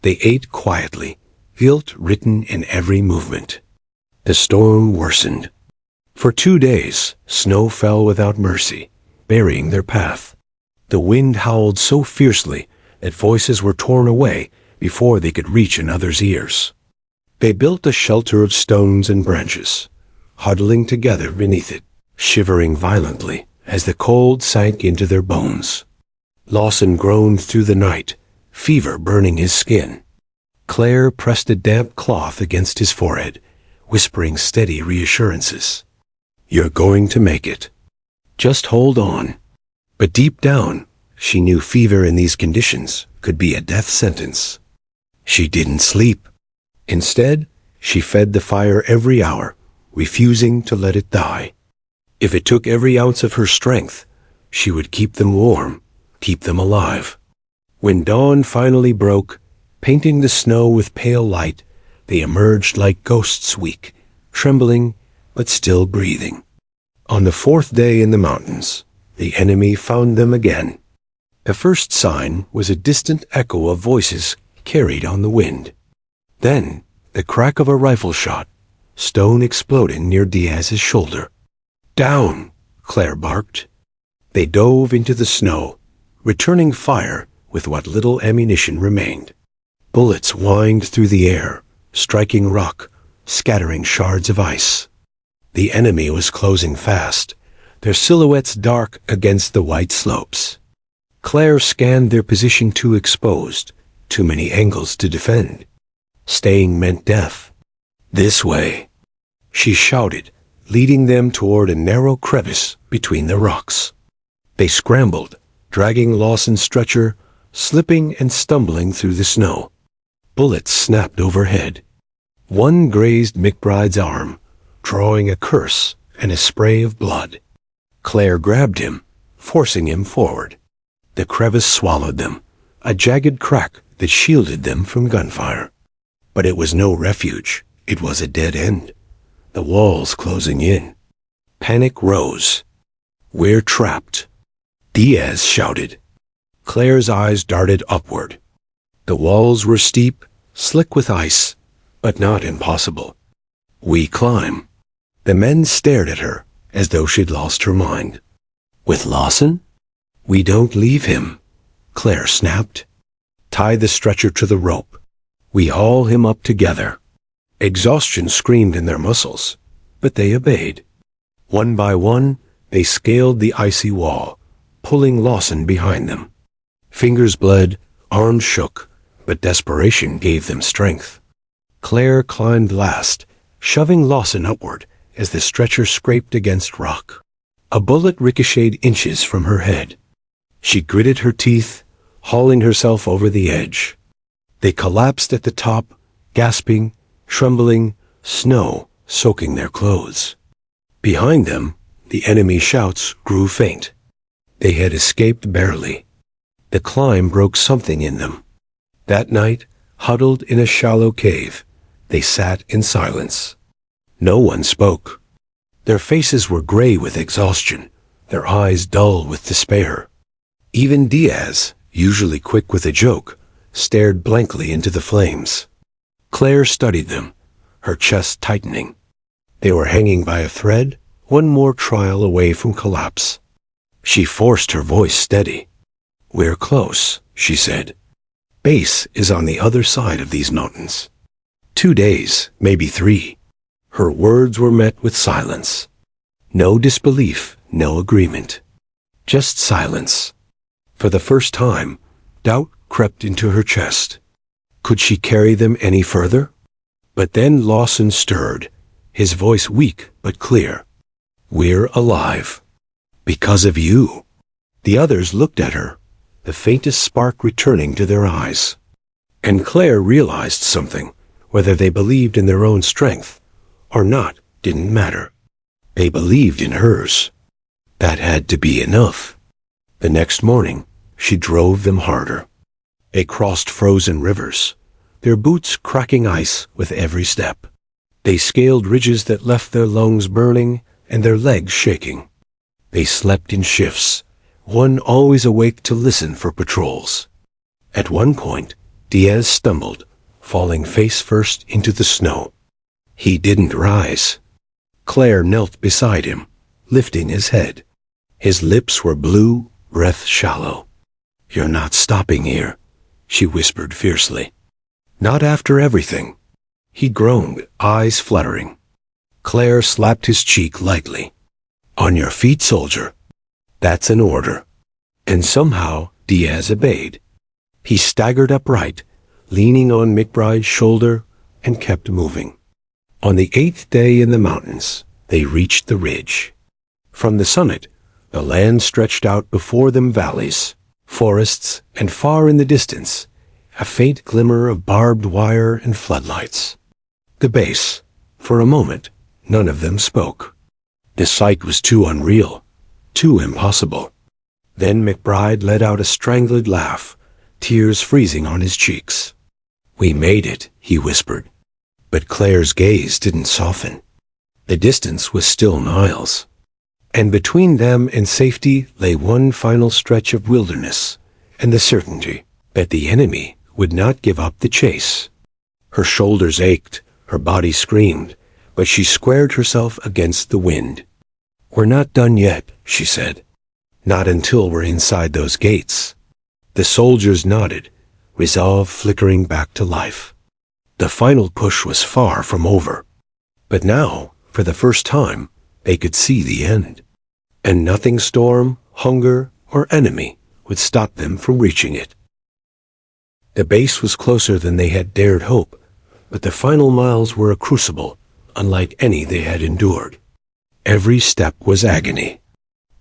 They ate quietly, guilt written in every movement. The storm worsened. For 2 days, snow fell without mercy, burying their path. The wind howled so fiercely that voices were torn away before they could reach another's ears. They built a shelter of stones and branches, huddling together beneath it, shivering violently as the cold sank into their bones. Lawson groaned through the night, fever burning his skin. Claire pressed a damp cloth against his forehead, whispering steady reassurances. "You're going to make it. Just hold on." But deep down, she knew fever in these conditions could be a death sentence. She didn't sleep. Instead, she fed the fire every hour, refusing to let it die. If it took every ounce of her strength, she would keep them warm, keep them alive. When dawn finally broke, painting the snow with pale light, they emerged like ghosts, weak, trembling, but still breathing. On the 4th day in the mountains, the enemy found them again. The first sign was a distant echo of voices carried on the wind. Then, the crack of a rifle shot, stone exploding near Diaz's shoulder. "Down!" Claire barked. They dove into the snow, returning fire with what little ammunition remained. Bullets whined through the air, striking rock, scattering shards of ice. The enemy was closing fast, their silhouettes dark against the white slopes. Claire scanned their position too exposed, too many angles to defend. Staying meant death. "This way," she shouted, leading them toward a narrow crevice between the rocks. They scrambled, dragging Lawson's stretcher, slipping and stumbling through the snow. Bullets snapped overhead. One grazed McBride's arm, drawing a curse and a spray of blood. Claire grabbed him, forcing him forward. The crevice swallowed them, a jagged crack that shielded them from gunfire. But it was no refuge. It was a dead end. The walls closing in. Panic rose. "We're trapped," Diaz shouted. Claire's eyes darted upward. The walls were steep, slick with ice, but not impossible. "We climb." The men stared at her as though she'd lost her mind. "With Lawson?" "We don't leave him," Claire snapped. "Tie the stretcher to the rope. We haul him up together." Exhaustion screamed in their muscles, but they obeyed. One by one, they scaled the icy wall, pulling Lawson behind them. Fingers bled, arms shook, but desperation gave them strength. Claire climbed last, shoving Lawson upward as the stretcher scraped against rock. A bullet ricocheted inches from her head. She gritted her teeth, hauling herself over the edge. They collapsed at the top, gasping, trembling, snow soaking their clothes. Behind them, the enemy's shouts grew faint. They had escaped barely. The climb broke something in them. That night, huddled in a shallow cave, they sat in silence. No one spoke. Their faces were gray with exhaustion, their eyes dull with despair. Even Diaz, usually quick with a joke, stared blankly into the flames. Claire studied them, her chest tightening. They were hanging by a thread, one more trial away from collapse. She forced her voice steady. "We're close," she said. "Base is on the other side of these mountains. 2 days, maybe 3. Her words were met with silence. No disbelief, no agreement. Just silence. For the first time, Doubt crept into her chest. Could she carry them any further? But then Lawson stirred, his voice weak but clear. "We're alive. Because of you." The others looked at her, the faintest spark returning to their eyes. And Claire realized something. Whether they believed in their own strength or not didn't matter. They believed in hers. That had to be enough. The next morning, she drove them harder. They crossed frozen rivers, their boots cracking ice with every step. They scaled ridges that left their lungs burning and their legs shaking. They slept in shifts, one always awake to listen for patrols. At one point, Diaz stumbled, falling face first into the snow. He didn't rise. Claire knelt beside him, lifting his head. His lips were blue, breath shallow. "You're not stopping here," she whispered fiercely. "Not after everything." He groaned, eyes fluttering. Claire slapped his cheek lightly. "On your feet, soldier. That's an order." And somehow Diaz obeyed. He staggered upright, leaning on McBride's shoulder, and kept moving. On the 8th day in the mountains, they reached the ridge. From the summit, the land stretched out before them, valleys, forests, and far in the distance, a faint glimmer of barbed wire and floodlights. The base. For a moment, none of them spoke. The sight was too unreal, too impossible. Then McBride let out a strangled laugh, tears freezing on his cheeks. "We made it," he whispered. But Claire's gaze didn't soften. The distance was still miles. And between them and safety lay one final stretch of wilderness, and the certainty that the enemy would not give up the chase. Her shoulders ached, her body screamed, but she squared herself against the wind. "We're not done yet," she said. "Not until we're inside those gates." The soldiers nodded, resolve flickering back to life. The final push was far from over. But now, for the first time, they could see the end. And nothing storm, hunger, or enemy would stop them from reaching it. The base was closer than they had dared hope, but the final miles were a crucible, unlike any they had endured. Every step was agony.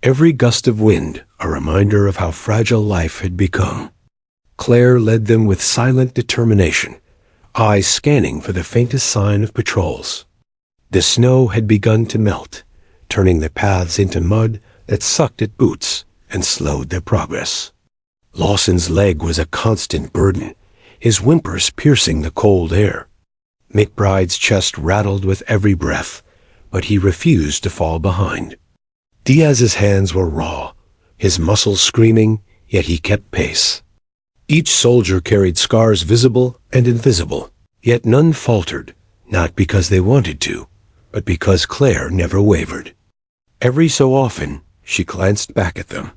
Every gust of wind a reminder of how fragile life had become. Claire led them with silent determination, eyes scanning for the faintest sign of patrols. The snow had begun to melt, turning the paths into mud that sucked at boots and slowed their progress. Lawson's leg was a constant burden, his whimpers piercing the cold air. McBride's chest rattled with every breath, but he refused to fall behind. Diaz's hands were raw, his muscles screaming, yet he kept pace. Each soldier carried scars visible and invisible, yet none faltered, not because they wanted to, but because Claire never wavered. Every so often, she glanced back at them.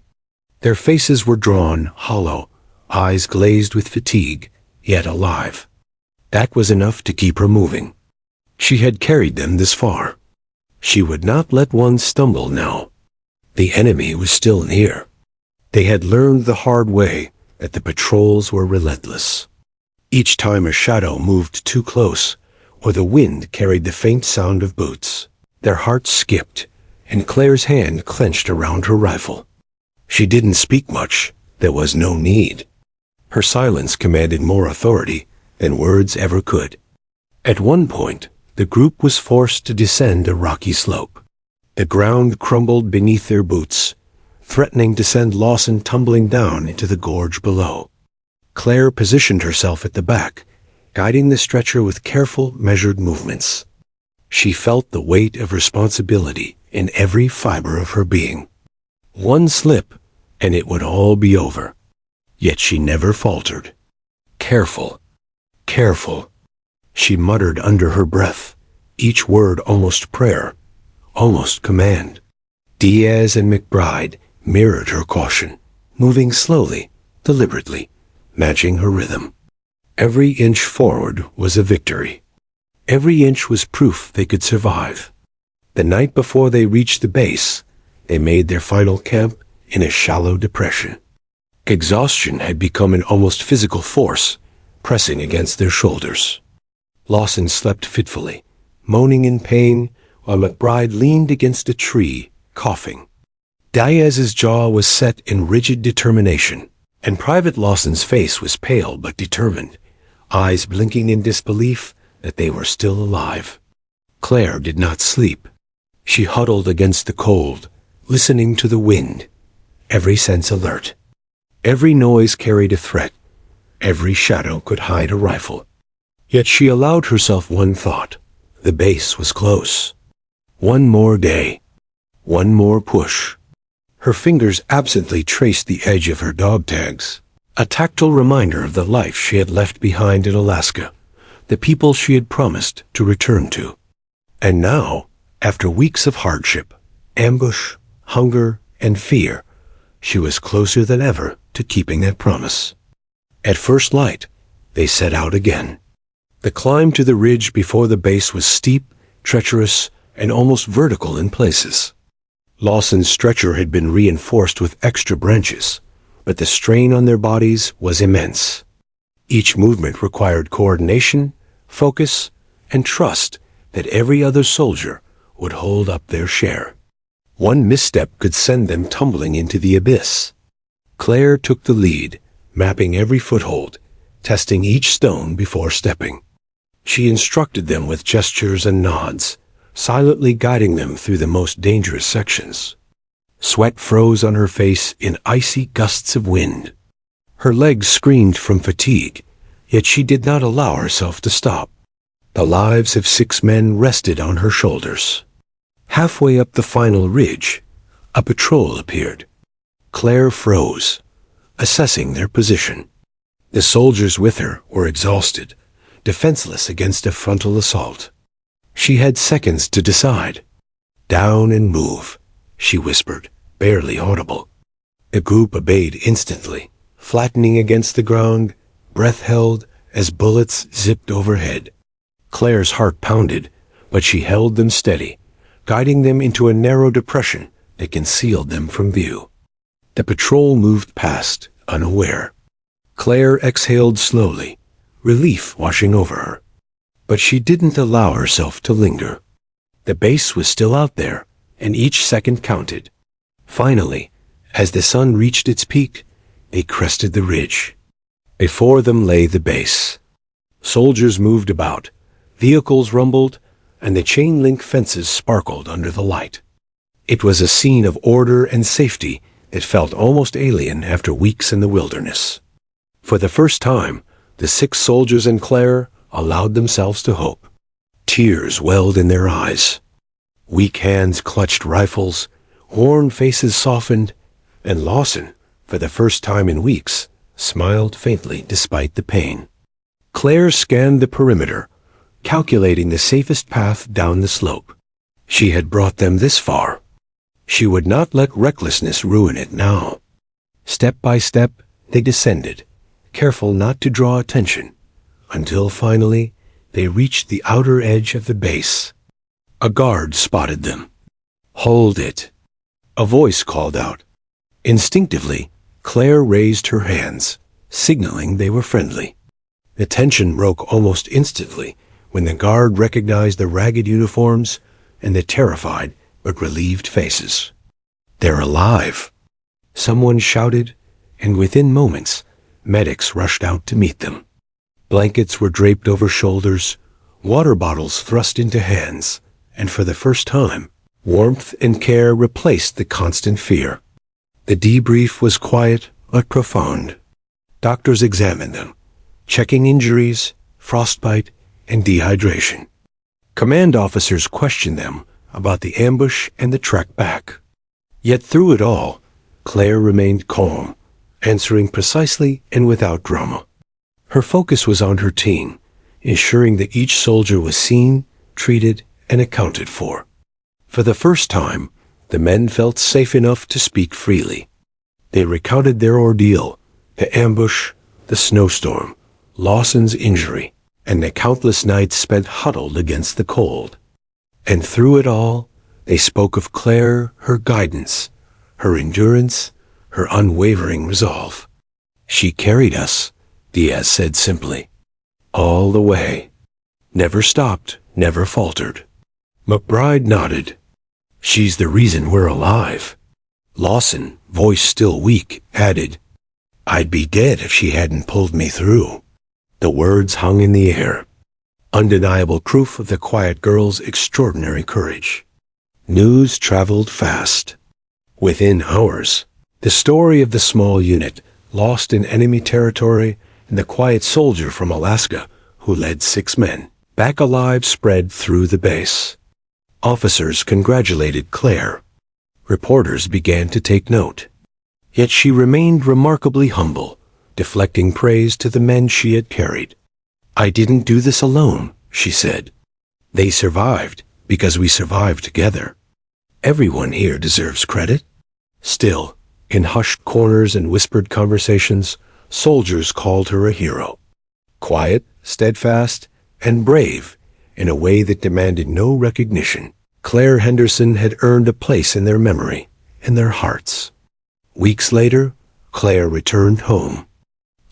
Their faces were drawn, hollow, eyes glazed with fatigue, yet alive. That was enough to keep her moving. She had carried them this far. She would not let one stumble now. The enemy was still near. They had learned the hard way that the patrols were relentless. Each time a shadow moved too close, or the wind carried the faint sound of boots, their hearts skipped, and Claire's hand clenched around her rifle. She didn't speak much. There was no need. Her silence commanded more authority than words ever could. At one point, the group was forced to descend a rocky slope. The ground crumbled beneath their boots, threatening to send Lawson tumbling down into the gorge below. Claire positioned herself at the back, guiding the stretcher with careful, measured movements. She felt the weight of responsibility in every fiber of her being. One slip, and it would all be over. Yet she never faltered. "Careful, careful," she muttered under her breath, each word almost prayer, almost command. Diaz and McBride mirrored her caution, moving slowly, deliberately, matching her rhythm. Every inch forward was a victory. Every inch was proof they could survive. The night before they reached the base, they made their final camp in a shallow depression. Exhaustion had become an almost physical force, pressing against their shoulders. Lawson slept fitfully, moaning in pain, while McBride leaned against a tree, coughing. Diaz's jaw was set in rigid determination, and Private Lawson's face was pale but determined, eyes blinking in disbelief that they were still alive. Claire did not sleep. She huddled against the cold, listening to the wind, every sense alert. Every noise carried a threat. Every shadow could hide a rifle. Yet she allowed herself one thought. The base was close. One more day. One more push. Her fingers absently traced the edge of her dog tags, a tactile reminder of the life she had left behind in Alaska, the people she had promised to return to. And now, after weeks of hardship, ambush, hunger, and fear, she was closer than ever to keeping that promise. At first light, they set out again. The climb to the ridge before the base was steep, treacherous, and almost vertical in places. Lawson's stretcher had been reinforced with extra branches, but the strain on their bodies was immense. Each movement required coordination, focus, and trust that every other soldier would hold up their share. One misstep could send them tumbling into the abyss. Claire took the lead, mapping every foothold, testing each stone before stepping. She instructed them with gestures and nods, silently guiding them through the most dangerous sections. Sweat froze on her face in icy gusts of wind. Her legs screamed from fatigue, yet she did not allow herself to stop. The lives of 6 men rested on her shoulders. Halfway up the final ridge, a patrol appeared. Claire froze, assessing their position. The soldiers with her were exhausted, defenseless against a frontal assault. She had seconds to decide. "Down and move," she whispered, barely audible. The group obeyed instantly, flattening against the ground, breath held as bullets zipped overhead. Claire's heart pounded, but she held them steady, guiding them into a narrow depression that concealed them from view. The patrol moved past, unaware. Claire exhaled slowly, relief washing over her. But she didn't allow herself to linger. The base was still out there, and each second counted. Finally, as the sun reached its peak, they crested the ridge. Before them lay the base. Soldiers moved about, vehicles rumbled, and the chain-link fences sparkled under the light. It was a scene of order and safety that felt almost alien after weeks in the wilderness. For the first time, the 6 soldiers and Claire allowed themselves to hope. Tears welled in their eyes. Weak hands clutched rifles, worn faces softened, and Lawson, for the first time in weeks, smiled faintly despite the pain. Claire scanned the perimeter, calculating the safest path down the slope. She had brought them this far. She would not let recklessness ruin it now. Step by step, they descended, careful not to draw attention, until finally they reached the outer edge of the base. A guard spotted them. "Hold it," a voice called out. Instinctively, Claire raised her hands, signaling they were friendly. The tension broke almost instantly when the guard recognized the ragged uniforms and the terrified but relieved faces. "They're alive," someone shouted, and within moments, medics rushed out to meet them. Blankets were draped over shoulders, water bottles thrust into hands, and for the first time, warmth and care replaced the constant fear. The debrief was quiet but profound. Doctors examined them, checking injuries, frostbite, and dehydration. Command officers questioned them about the ambush and the trek back. Yet through it all, Claire remained calm, answering precisely and without drama. Her focus was on her team, ensuring that each soldier was seen, treated, and accounted for. For the first time, the men felt safe enough to speak freely. They recounted their ordeal, the ambush, the snowstorm, Lawson's injury, and the countless nights spent huddled against the cold. And through it all, they spoke of Claire, her guidance, her endurance, her unwavering resolve. She carried us, Diaz said simply. All the way. Never stopped, never faltered. McBride nodded. She's the reason we're alive. Lawson, voice still weak, added, I'd be dead if she hadn't pulled me through. The words hung in the air. Undeniable proof of the quiet girl's extraordinary courage. News traveled fast. Within hours, the story of the small unit lost in enemy territory and the quiet soldier from Alaska who led 6 men back alive spread through the base. Officers congratulated Claire. Reporters began to take note. Yet she remained remarkably humble, deflecting praise to the men she had carried. I didn't do this alone, she said. They survived because we survived together. Everyone here deserves credit. Still, in hushed corners and whispered conversations, soldiers called her a hero. Quiet, steadfast, and brave, in a way that demanded no recognition. Claire Henderson had earned a place in their memory, in their hearts. Weeks later, Claire returned home.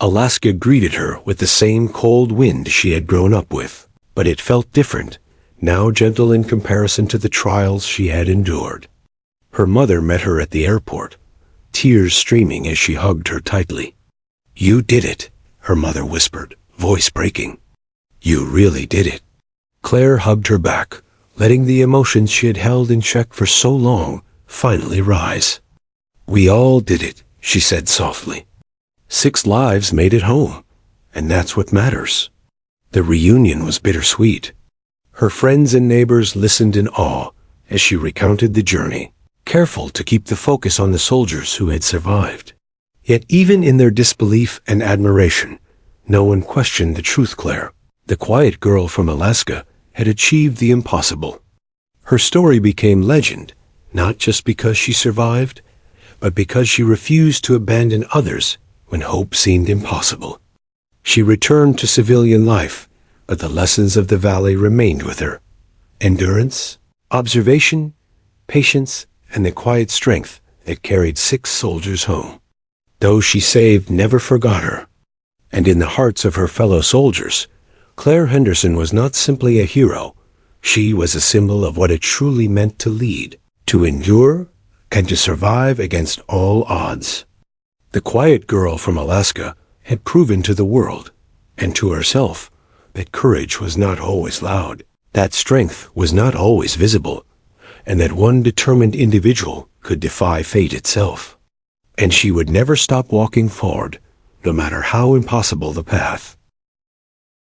Alaska greeted her with the same cold wind she had grown up with, but it felt different, now gentle in comparison to the trials she had endured. Her mother met her at the airport, tears streaming as she hugged her tightly. You did it, her mother whispered, voice breaking. You really did it. Claire hugged her back, letting the emotions she had held in check for so long finally rise. We all did it, she said softly. 6 lives made it home, and that's what matters. The reunion was bittersweet. Her friends and neighbors listened in awe as she recounted the journey, careful to keep the focus on the soldiers who had survived. Yet even in their disbelief and admiration, no one questioned the truth. Claire, the quiet girl from Alaska, had achieved the impossible. Her story became legend, not just because she survived, but because she refused to abandon others when hope seemed impossible. She returned to civilian life, but the lessons of the valley remained with her. Endurance, observation, patience, and the quiet strength that carried 6 soldiers home. Those she saved never forgot her. And in the hearts of her fellow soldiers, Claire Henderson was not simply a hero. She was a symbol of what it truly meant to lead, to endure, and to survive against all odds. The quiet girl from Alaska had proven to the world, and to herself, that courage was not always loud, that strength was not always visible, and that one determined individual could defy fate itself. And she would never stop walking forward, no matter how impossible the path.